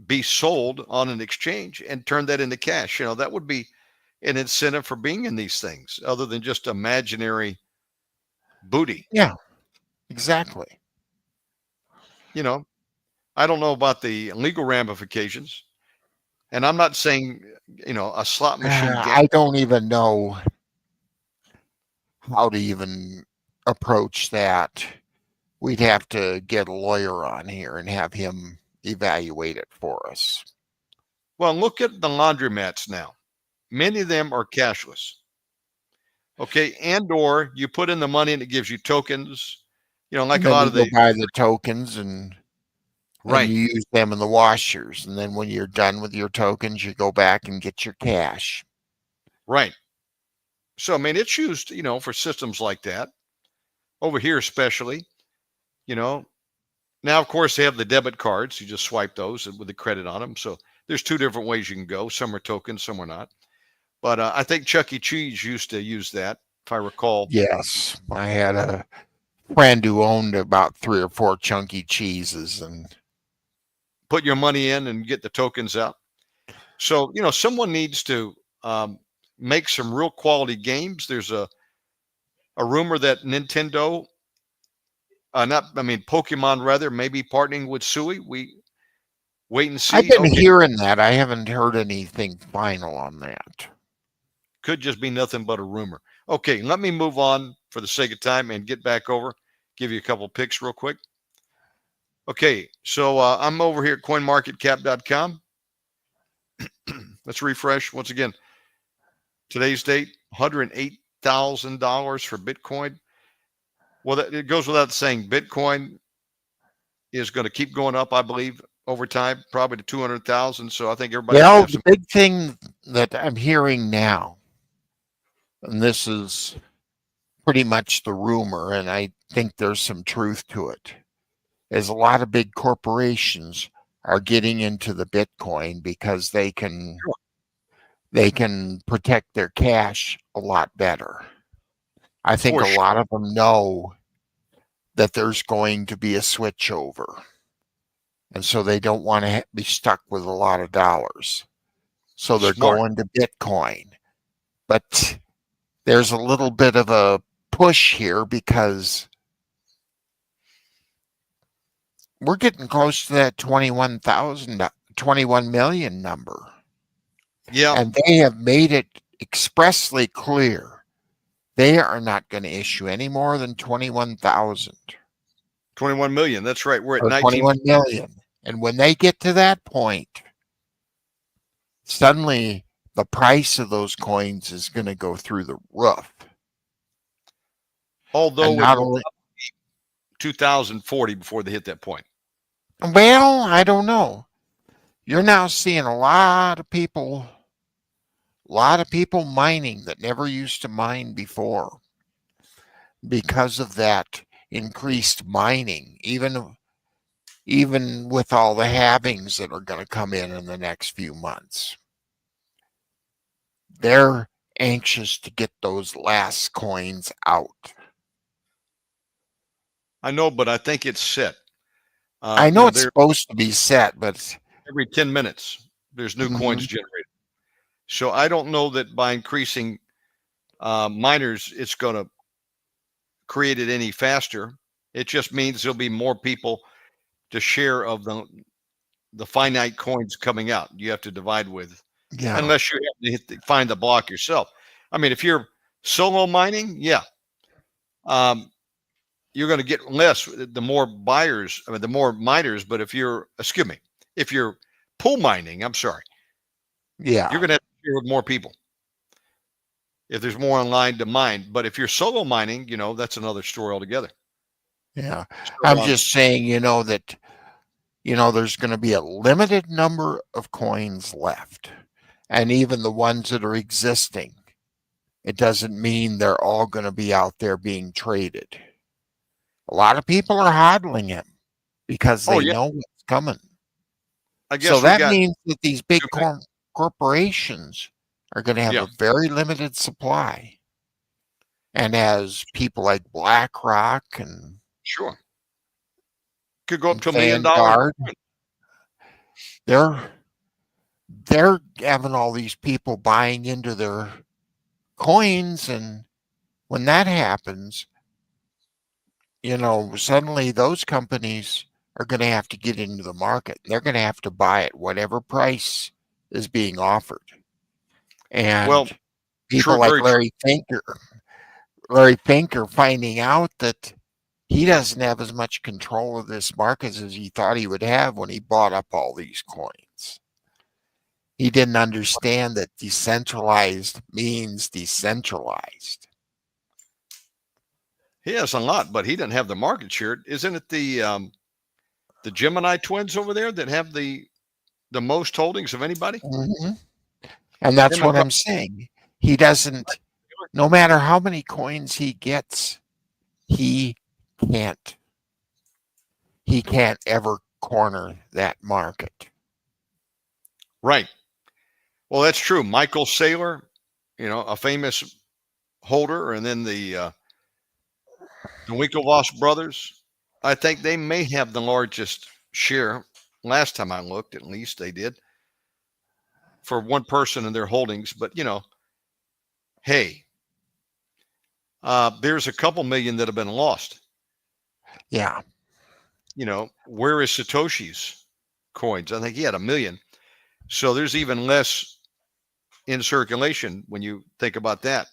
be sold on an exchange and turn that into cash, that would be an incentive for being in these things other than just imaginary booty. Yeah, exactly. You know, I don't know about the legal ramifications. And I'm not saying, a slot machine game. I don't even know how to even approach that. We'd have to get a lawyer on here and have him evaluate it for us. Well, look at the laundromats now. Many of them are cashless. Okay. And or you put in the money and it gives you tokens, like And a then lot you of go the buy the tokens and right. you use them in the washers. And then when you're done with your tokens, you go back and get your cash. Right. So I mean it's used, for systems like that. Over here especially, you know. Now of course they have the debit cards. You just swipe those with the credit on them. So there's 2 different ways you can go. Some are tokens, some are not. But I think Chuck E. Cheese used to use that, if I recall. Yes, I had a friend who owned about 3 or 4 chunky cheeses, and Put your money in and get the tokens out. So, someone needs to make some real quality games. There's a rumor that Nintendo, Pokemon rather, may be partnering with Sui. We wait and I've see. been Okay, hearing that. I haven't heard anything final on that. could just be nothing but a rumor. Okay, let me move on for the sake of time and get back over. Give you a couple picks real quick. Okay, so I'm over here at coinmarketcap.com. Let's refresh once again. Today's date, $108,000 for Bitcoin. Well, it goes without saying, Bitcoin is going to keep going up, I believe, over time, probably to 200,000. So I think everybody should Well, have the some. big thing that I'm hearing now, and this is pretty much the rumor, and I think there's some truth to it, is a lot of big corporations are getting into the Bitcoin because they can protect their cash a lot better. I think For a sure. lot of them know that there's going to be a switchover. And so they don't want to be stuck with a lot of dollars. So they're Smart. going to Bitcoin. But there's a little bit of a push here because we're getting close to that 21 million number. Yeah. And they have made it expressly clear they are not going to issue any more than 21,000 21 million. That's right. We're at or 19. 21 million. And when they get to that point, suddenly the price of those coins is going to go through the roof. Although And it not will only, 2040 before they hit that point. well, I don't know. You're now seeing a lot of people mining that never used to mine before because of that increased mining, even with all the halvings that are going to come in the next few months. They're anxious to get those last coins out. I know, but I think it's set. I know it's supposed to be set, but every 10 minutes, there's new coins generated. So I don't know that by increasing miners, it's going to create it any faster. It just means there'll be more people to share of the finite coins coming out. You have to divide with, yeah. unless you have to find the block yourself. I mean, if you're solo mining, yeah. you're going to get less the more buyers, I mean, the more miners. But if you're, excuse me, if you're pool mining, I'm sorry, Yeah. you're going to have to share with more people if there's more online to mine. But if you're solo mining, that's another story altogether. Yeah. So, I'm just saying, that, there's going to be a limited number of coins left. And even the ones that are existing, it doesn't mean they're all going to be out there being traded. A lot of people are hodling them because they know what's coming. I guess So we that got means that these big corporations are going to have a very limited supply. And as people like BlackRock and sure could go up to $1 million. Vanguard, they're having all these people buying into their coins, and when that happens, suddenly those companies are going to have to get into the market. They're going to have to buy at whatever price is being offered. And people like Larry Finker finding out that he doesn't have as much control of this market as he thought he would have when he bought up all these coins. He didn't understand that decentralized means decentralized. He has a lot, but he doesn't have the market share. Isn't it the Gemini twins over there that have the most holdings of anybody? Mm-hmm. And that's what I'm saying. He doesn't, no matter how many coins he gets, he can't ever corner that market. Right. Well, that's true. Michael Saylor, a famous holder, and then the Winklevoss brothers. I think they may have the largest share. Last time I looked, at least they did, for one person in their holdings. But hey, there's a couple million that have been lost. Yeah. Where is Satoshi's coins? I think he had 1 million. So there's even less in circulation when you think about that.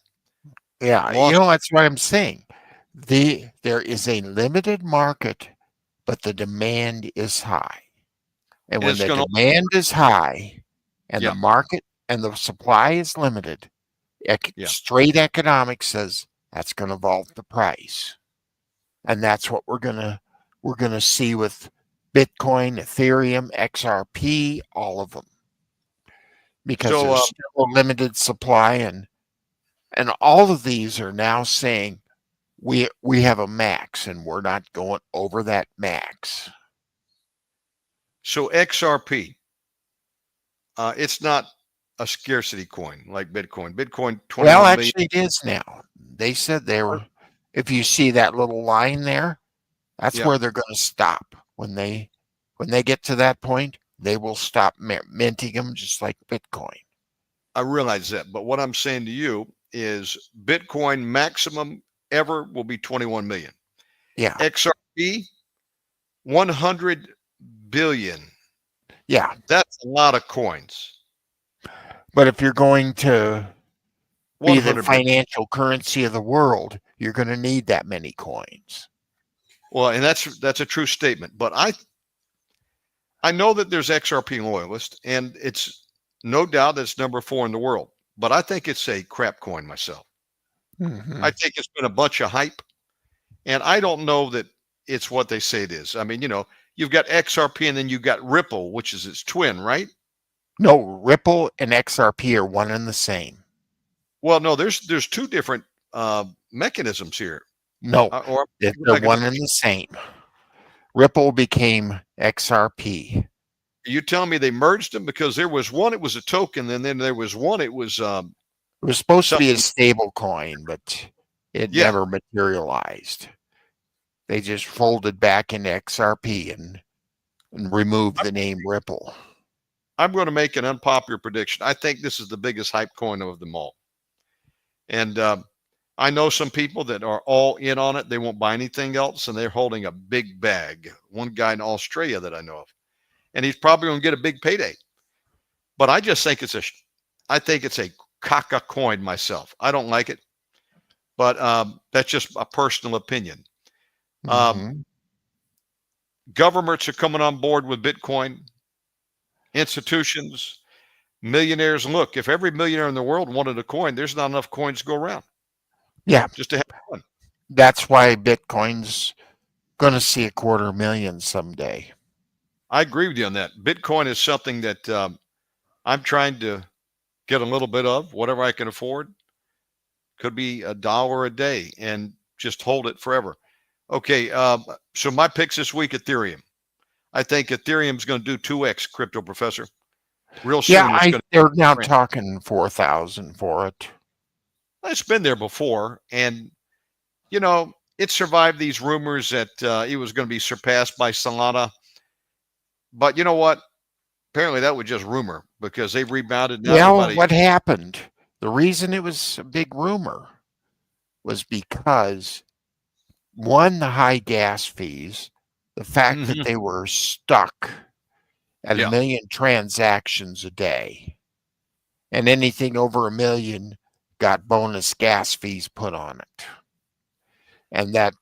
Yeah, that's what I'm saying. There is a limited market, but the demand is high. And when the demand is high and the market and the supply is limited, straight economics says that's going to vault the price. And that's what we're going to see with Bitcoin, Ethereum, XRP, all of them. Because there's still a limited supply, and all of these are now saying we have a max and we're not going over that max. So XRP, it's not a scarcity coin like Bitcoin. Bitcoin 21 Well, million. actually it is now. They said they were, if you see that little line there, that's where they're going to stop. When they get to that point, they will stop minting them just like Bitcoin. I realize that, but what I'm saying to you is Bitcoin maximum ever will be 21 million. Yeah. XRP, 100 billion. Yeah. That's a lot of coins. But if you're going to be the financial currency of the world, you're going to need that many coins. Well, and that's a true statement. But I know that there's XRP loyalists, and it's no doubt it's number 4 in the world. But I think it's a crap coin myself. Mm-hmm. I think it's been a bunch of hype, and I don't know that it's what they say it is. I mean, you've got XRP, and then you've got Ripple, which is its twin, right? No, Ripple and XRP are one and the same. Well, no, there's 2 different mechanisms here. No, they're one and the same. Ripple became XRP. You telling me they merged them? Because there was one, it was a token, and then there was one, it was supposed to be a stable coin, but it never materialized. They just folded back into XRP and removed the name Ripple. I'm going to make an unpopular prediction. I think this is the biggest hype coin of them all. And I know some people that are all in on it. They won't buy anything else, and they're holding a big bag. One guy in Australia that I know of. And he's probably going to get a big payday. But I just think it's a caca coin myself. I don't like it. But that's just a personal opinion. Mhm. Governments are coming on board with Bitcoin. Institutions, millionaires. Look, if every millionaire in the world wanted a coin, there's not enough coins to go around Yeah, just to have one. that's why Bitcoin's going to see 250,000 someday. I agree with you on that. Bitcoin is something that I'm trying to get a little bit of, whatever I can afford. Could be $1 a day and just hold it forever. Okay, so my picks this week, Ethereum. I think Ethereum's going to do 2x, Crypto Professor. Real Yeah, soon it's going to. they're now talking 4,000 for it. It's been there before, and it survived these rumors that it was going to be surpassed by Solana. But you know what? Apparently that was just rumor because they've rebounded now to Well, about what happened? The reason it was a big rumor was because, one, the high gas fees, the fact that they were stuck at Yeah. 1 million transactions a day, and anything over 1 million got bonus gas fees put on it. And that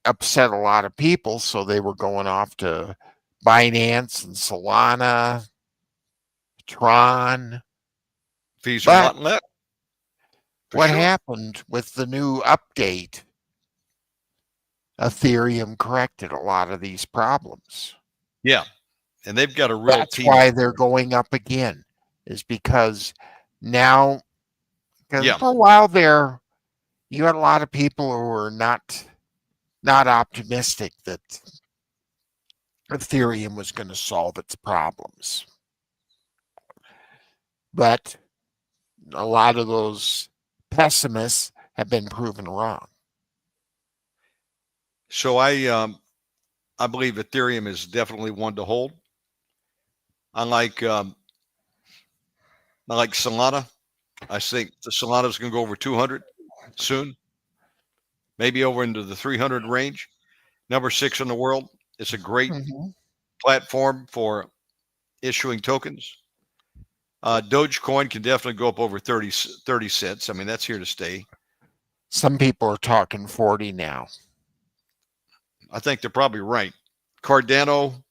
upset a lot of people, so they were going off to Binance and Solana, Tron. fees are But not let. what Sure. happened with the new update? Ethereum corrected a lot of these problems. Yeah. And they've got a real That's team. why they're going up again, is because now, because for a while there, you had a lot of people who were not optimistic that Ethereum was going to solve its problems. But a lot of those pessimists have been proven wrong. So I believe Ethereum is definitely one to hold. I like Solana. I think the Solana is going to go over 200 soon, maybe over into the 300 range. Number 6 in the world. It's a great platform for issuing tokens. Dogecoin can definitely go up over 30 cents. I mean, that's here to stay. Some people are talking 40 now. I think they're probably right. Cardano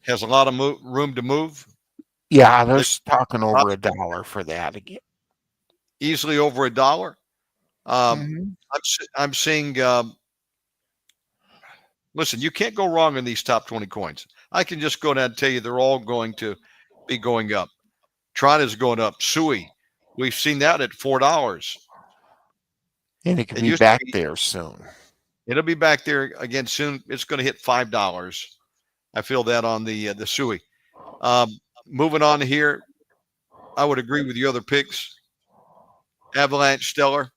has a lot of room to move. Yeah, they're talking over $1 for that again. Easily over $1. I'm seeing. Listen, you can't go wrong in these top 20 coins. I can just go down and tell you they're all going to be going up. Tron is going up. Sui, we've seen that at $4. And it could be back there soon. It'll be back there again soon. It's going to hit $5. I feel that on the Sui. Moving on here, I would agree with the other picks. Avalanche, Stellar.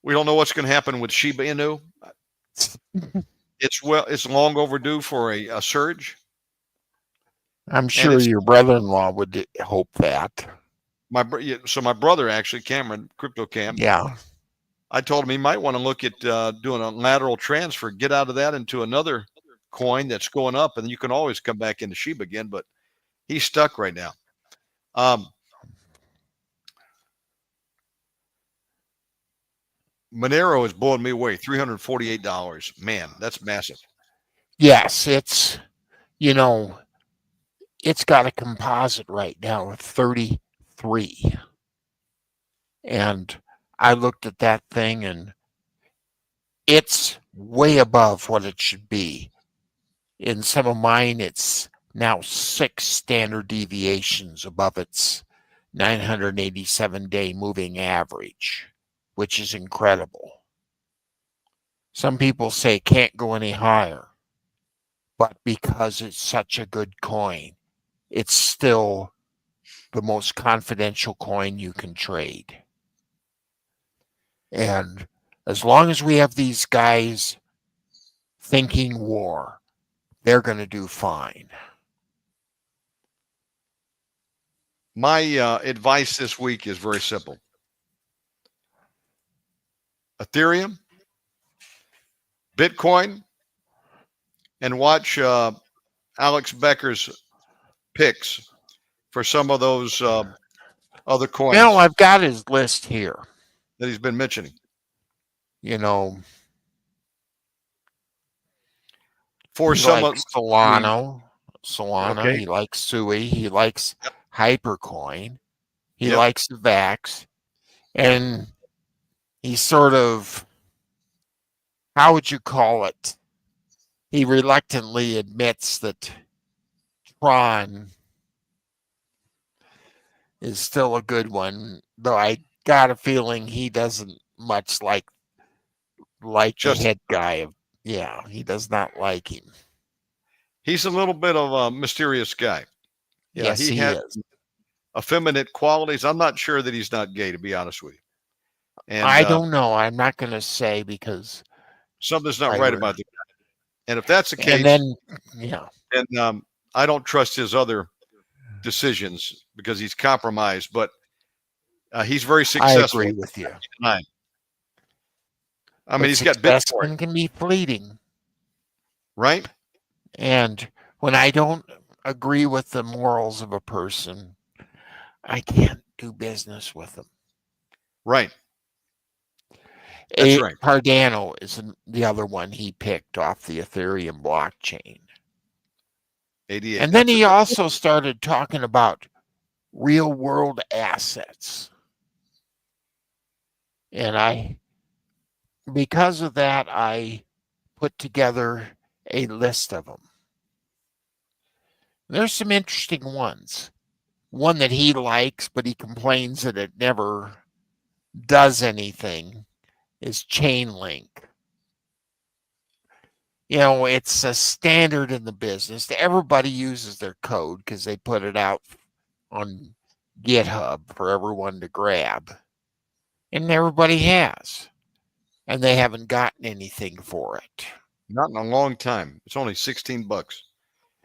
We don't know what's going to happen with Shiba Inu. It's long overdue for a surge. I'm sure your brother-in-law would hope that. My brother actually, Cameron, Crypto Cam. Yeah. I told him he might want to look at doing a lateral transfer, get out of that into another coin that's going up, and you can always come back into Shiba again. But he's stuck right now. Monero is blowing me away. $348. Man, that's massive. Yes, it's got a composite right now of 33. And I looked at that thing and it's way above what it should be. In some of mine, it's now 6 standard deviations above its 987-day moving average, which is incredible. Some people say it can't go any higher, but because it's such a good coin, it's still the most confidential coin you can trade. And as long as we have these guys thinking war, they're going to do fine. My advice this week is very simple. Ethereum, Bitcoin, and watch Alex Becker's picks for some of those other coins. I've got his list here that he's been mentioning. for He some likes of Solano. okay, He likes Sui. He likes Hypercoin. He yep, likes Vax. And he sort of, how would you call it? He reluctantly admits that Tron is still a good one, though I got a feeling he doesn't much like the just head guy of, yeah, he does not like him. he's a little bit of a mysterious guy. Yeah, Yes, he he has is. effeminate qualities. I'm not sure that he's not gay, to be honest with you. And I don't know. I'm not going to say because something's not I right were, about the guy. And if that's the and case, then, yeah, then I don't trust his other decisions because he's compromised. But he's very I successful. agree with you. I mean, But he's got success Bitcoin, can be fleeting. right? And when I don't agree with the morals of a person, I can't do business with them. Right. That's right. Cardano is the other one he picked off the Ethereum blockchain. 88. And then he also started talking about real world assets. And because of that, I put together a list of them. There's some interesting ones. One that he likes, but he complains that it never does anything, is Chainlink. You know, it's a standard in the business. Everybody uses their code because they put it out on GitHub for everyone to grab. And everybody has. And they haven't gotten anything for it. Not in a long time. It's only $16.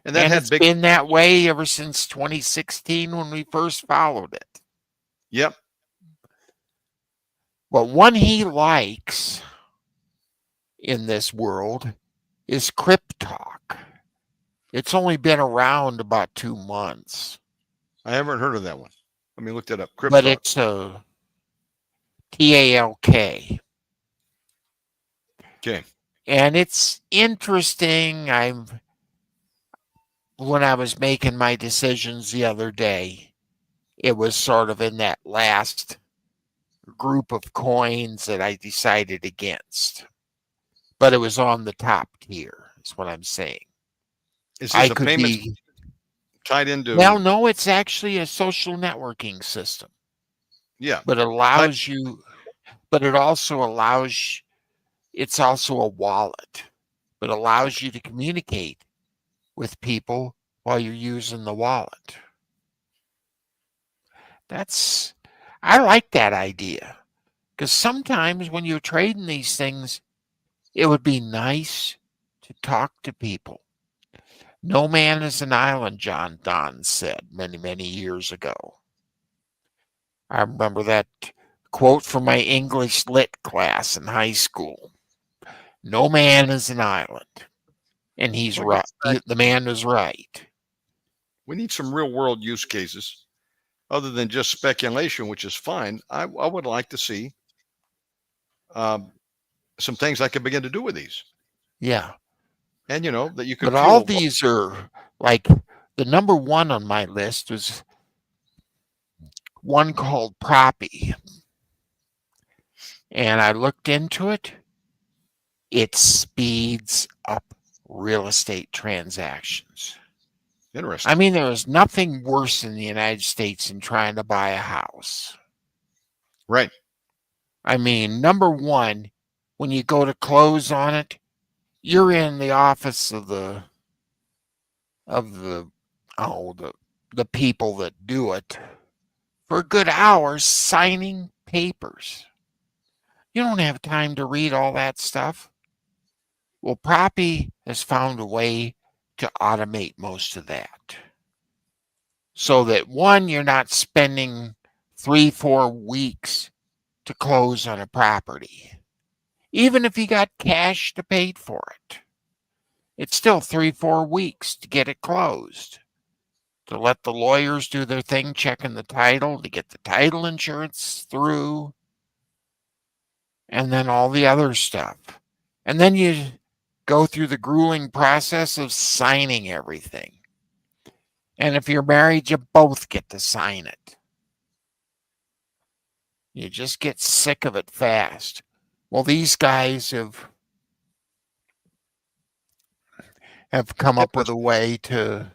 And that And had it's big. been that way ever since 2016 when we first followed it. Yep. But one he likes in this world is Cryptalk. It's only been around about 2 months. I haven't heard of that one. Let me look that up. But Crypto. it's a TALK. Okay. And it's interesting. When I was making my decisions the other day, it was sort of in that last group of coins that I decided against. But it was on the top tier, is what I'm saying. Is I this a could payment be. tied into? Well, no, it's actually a social networking system. Yeah. But it allows you, but it also allows, it's also a wallet, but allows you to communicate with people while you're using the wallet. I like that idea. Because sometimes when you're trading these things, it would be nice to talk to people. No man is an island, John Donne said many, many years ago. I remember that quote from my English lit class in high school. No man is an island. And he's right. The man is right. We need some real world use cases other than just speculation, which is fine. I would like to see some things I could begin to do with these. Yeah. And, that you could But all these are like the number one on my list was one called Proppy. And I looked into it. It speeds up real estate transactions. Interesting. I mean, there is nothing worse in the United States than trying to buy a house. Right. I mean, number one, when you go to close on it, you're in the office of the people that do it for a good hour signing papers. You don't have time to read all that stuff. Well, Proppy has found a way to automate most of that. So that one, you're not spending 3-4 weeks to close on a property. Even if you got cash to pay for it. It's still 3-4 weeks to get it closed. To let the lawyers do their thing, checking the title, to get the title insurance through, and then all the other stuff. And then go through the grueling process of signing everything. And if you're married, you both get to sign it. You just get sick of it fast. Well, these guys have come up with a way to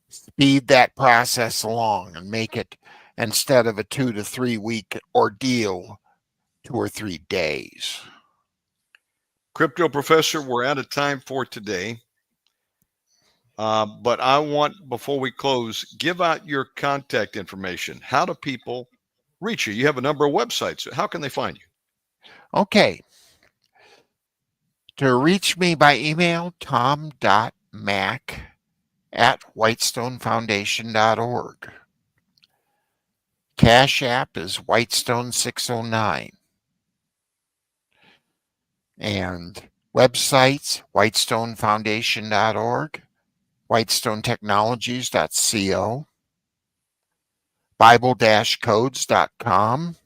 speed that process along and make it, instead of a 2 to 3 week ordeal, 2 or 3 days. Crypto Professor, we're out of time for today. But I want, before we close, give out your contact information. How do people reach you? You have a number of websites. How can they find you? Okay. To reach me by email, tom.mack@whitestonefoundation.org. Cash App is Whitestone609. And websites, whitestonefoundation.org, whitestonetechnologies.co, bible-codes.com.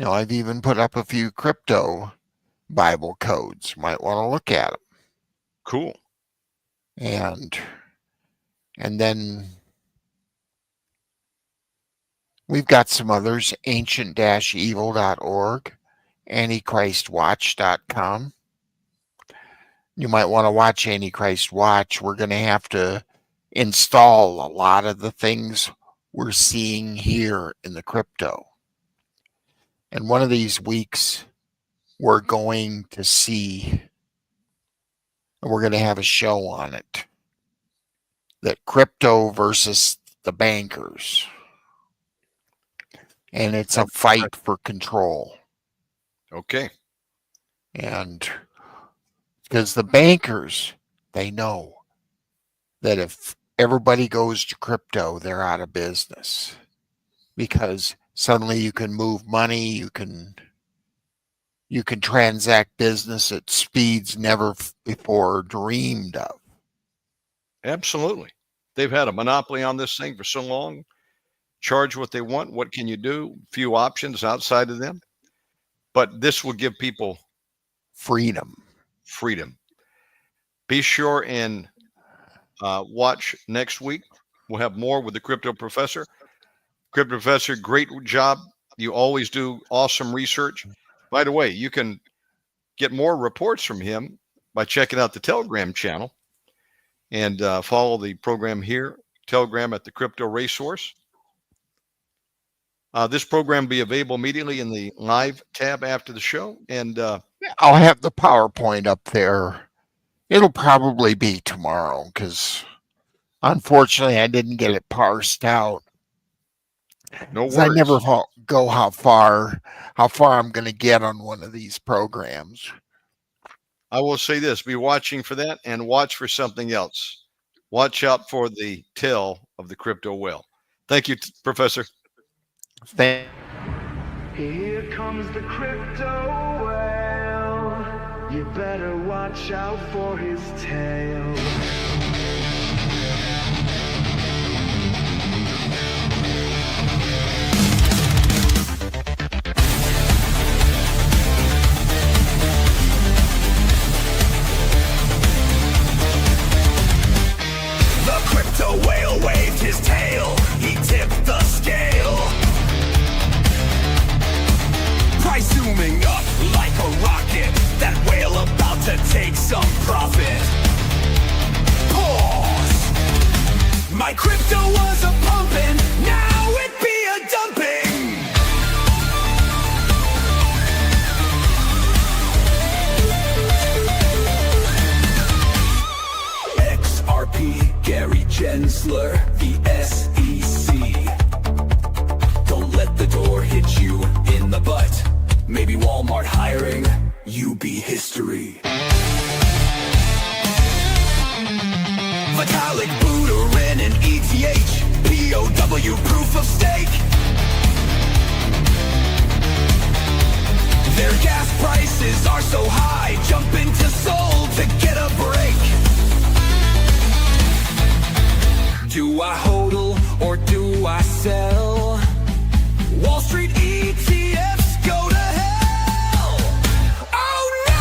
I've even put up a few crypto Bible codes. Might want to look at them. Cool. And then we've got some others, ancient-evil.org, antichristwatch.com. You might want to watch Antichrist Watch. We're going to have to install a lot of the things we're seeing here in the crypto. And one of these weeks, we're going to see, and we're going to have a show on it, that crypto versus the bankers. And it's a fight for control. Okay. And because the bankers, they know that if everybody goes to crypto, they're out of business. Because suddenly you can move money, you can transact business at speeds never before dreamed of. Absolutely. They've had a monopoly on this thing for so long. Charge what they want. What can you do? Few options outside of them. But this will give people freedom. Be sure and watch next week. We'll have more with the Crypto Professor. Crypto Professor, great job. You always do awesome research. By the way, you can get more reports from him by checking out the Telegram channel and follow the program here, Telegram at the Crypto Racehorse. This program will be available immediately in the live tab after the show. And I'll have the PowerPoint up there. It'll probably be tomorrow because unfortunately I didn't get it parsed out. No worries. I never go how far I'm going to get on one of these programs. I will say this, be watching for that and watch for something else. Watch out for the tail of the crypto whale. Thank you, Professor. Here comes the crypto whale. You better watch out for his tail. The crypto whale waved his tail. He tipped the scale. Price zooming up like a rocket. That whale about to take some profit. Pause. My crypto was a pumping. Now it be a dumping. XRP, Gary Gensler, the SEC. Don't let the door hit you in the butt. Maybe Walmart hiring, you be history. Vitalik, Buterin, and ETH, POW, proof of stake. Their gas prices are so high, jump into Sol to get a break. Do I hodl or do I sell? Wall Street ETFs go to hell. Oh no!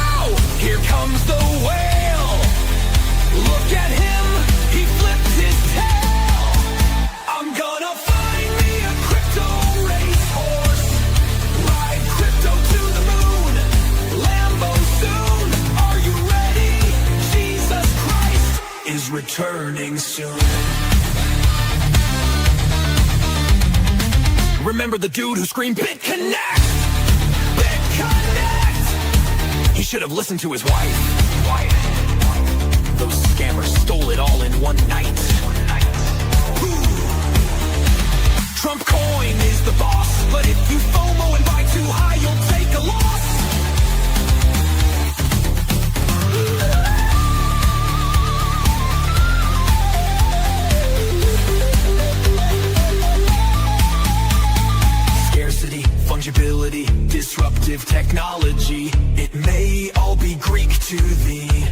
returning soon. Remember the dude who screamed BitConnect? BitConnect! He should have listened to his wife. Those scammers stole it all in one night. Trump coin is the boss, but if you FOMO and buy too high, you'll take a loss. Scarcity, fungibility, disruptive technology, it may all be Greek to thee.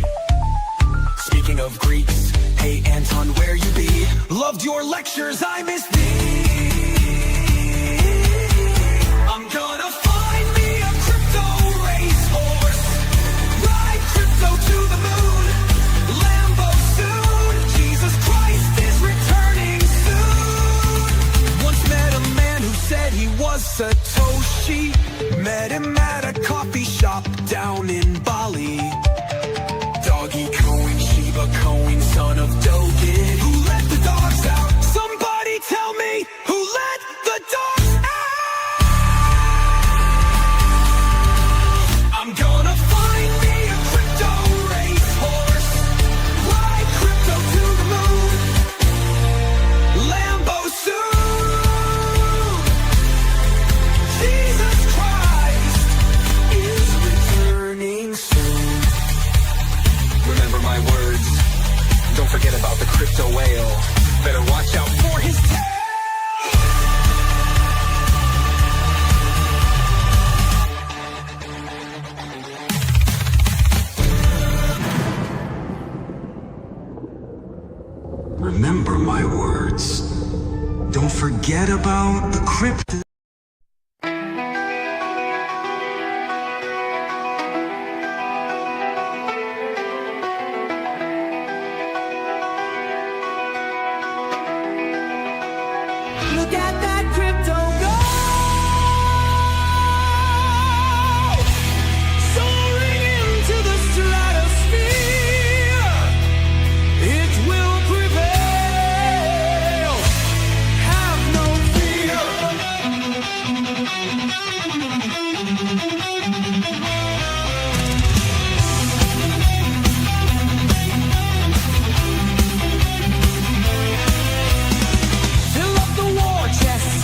Speaking of Greeks, hey Anton, where you be? Loved your lectures, I miss thee. I'm gonna find me a crypto racehorse, ride crypto to the moon, Lambo soon, Jesus Christ is returning soon. Once met a man who said he was Satoshi, met him at a coffee shop down in Bali. Doggy Coin, Shiba Coin, son of Dogen. Who let the dogs out? Somebody tell me who let the dogs out? I'm gonna find me a crypto racehorse, ride crypto to the moon, Lambo soon. Jesus Christ is returning soon. Remember my words. Don't forget about the crypto whale. Better watch out for his tail. Remember my words. Don't forget about the crypto. Look at that crypto go! Soaring into the stratosphere. It will prevail. Have no fear. Fill up the war chest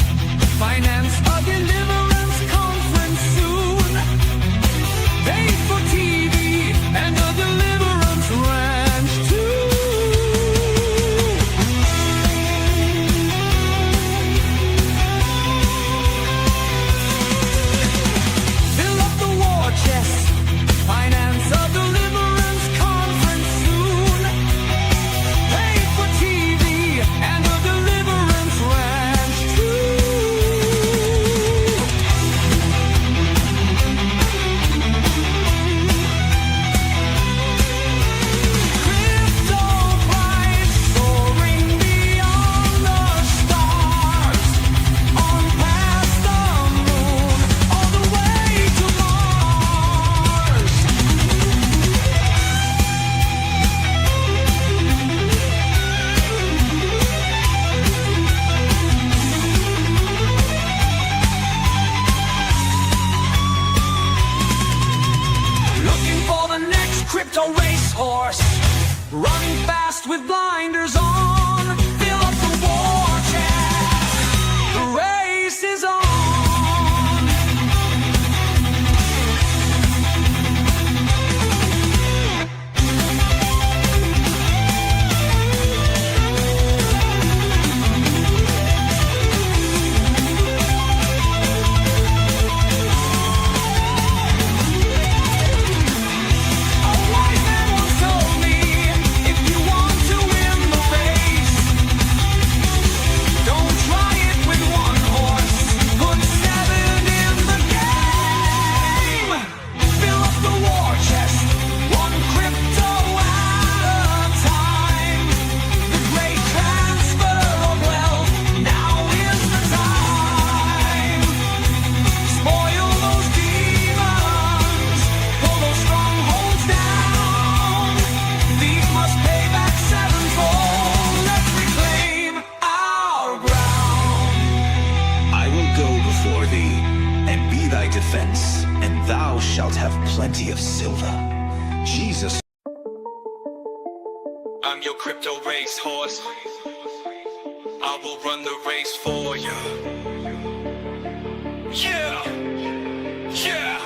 plenty of silver. Jesus. I'm your crypto racehorse. I will run the race for you. Yeah, yeah.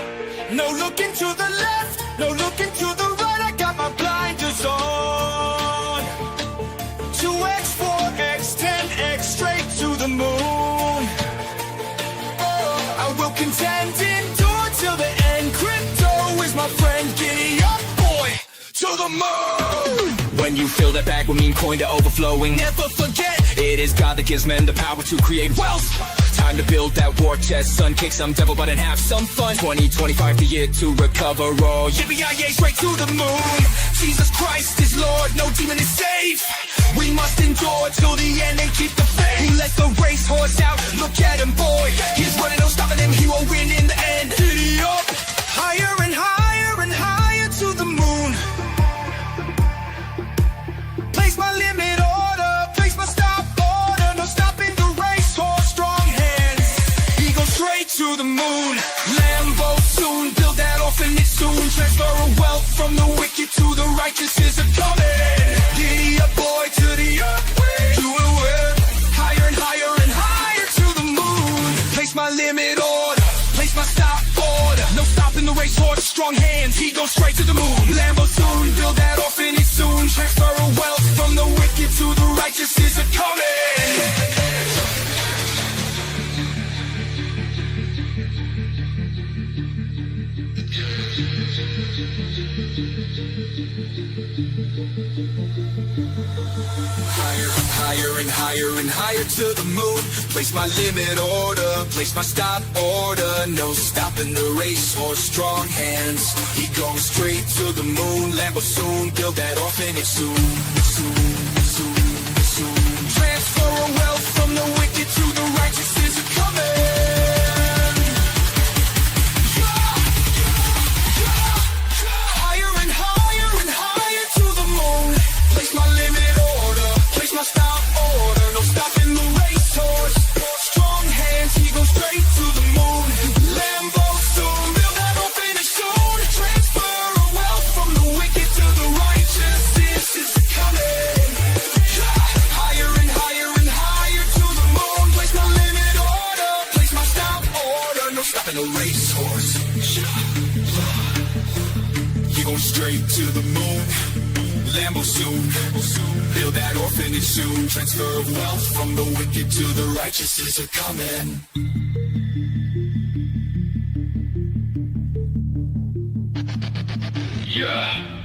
No looking to the left, no looking to the right. I got my blinders on. 2x, 4x, 10x, straight to the moon. I will contend, endure till the end. Crypto is my friend. Giddy up, boy, to the moon. When you fill that bag with mean coin to overflowing, never forget, it is God that gives men the power to create wealth. Time to build that war chest, son, kick some devil butt and have some fun. 2025 the year to recover all. Yippee-yi-yay, straight to the moon. Jesus Christ is Lord, no demon is safe. We must endure till the end and keep the faith. He let the racehorse out, look at him, boy. He's running, no stopping him, he will win in the end. Giddy up, higher and higher and higher to the moon. Place my limit order, place my stop order. No stopping the racehorse, strong hands. He goes straight to the moon. Lambo soon, build that orphanage soon. Transfer of wealth from the wicked to the righteous is a coming. Giddy up, boy, to the up. You will win. Higher and higher and higher to the moon. Place my limit order, place my stop order. No stopping the racehorse, strong hands. He goes straight to the moon. Lambo soon, build that orphanage soon. Transfer of wealth from the wicked to the righteous is a coming. Higher and higher and higher to the moon. Place my limit order, place my stop order. No stopping the racehorse, strong hands. He goes straight to the moon. Lambo soon, build that orphanage soon. Transfer of wealth from the wicked to the righteous is a coming. Higher and higher and higher to the moon. Place my limit order, place my stop order. No stopping the racehorse, strong hands. He goes straight to the moon. Lambo soon, build that orphanage soon. Transfer of wealth from the wicked to the righteous. This is coming. Higher and higher and higher to the moon. Place my limit order, place my stop order. No stopping the racehorse. He goes straight to the moon. Lambo soon, build that orphanage soon. Transfer of wealth from the wicked to the righteous is a coming. Yeah.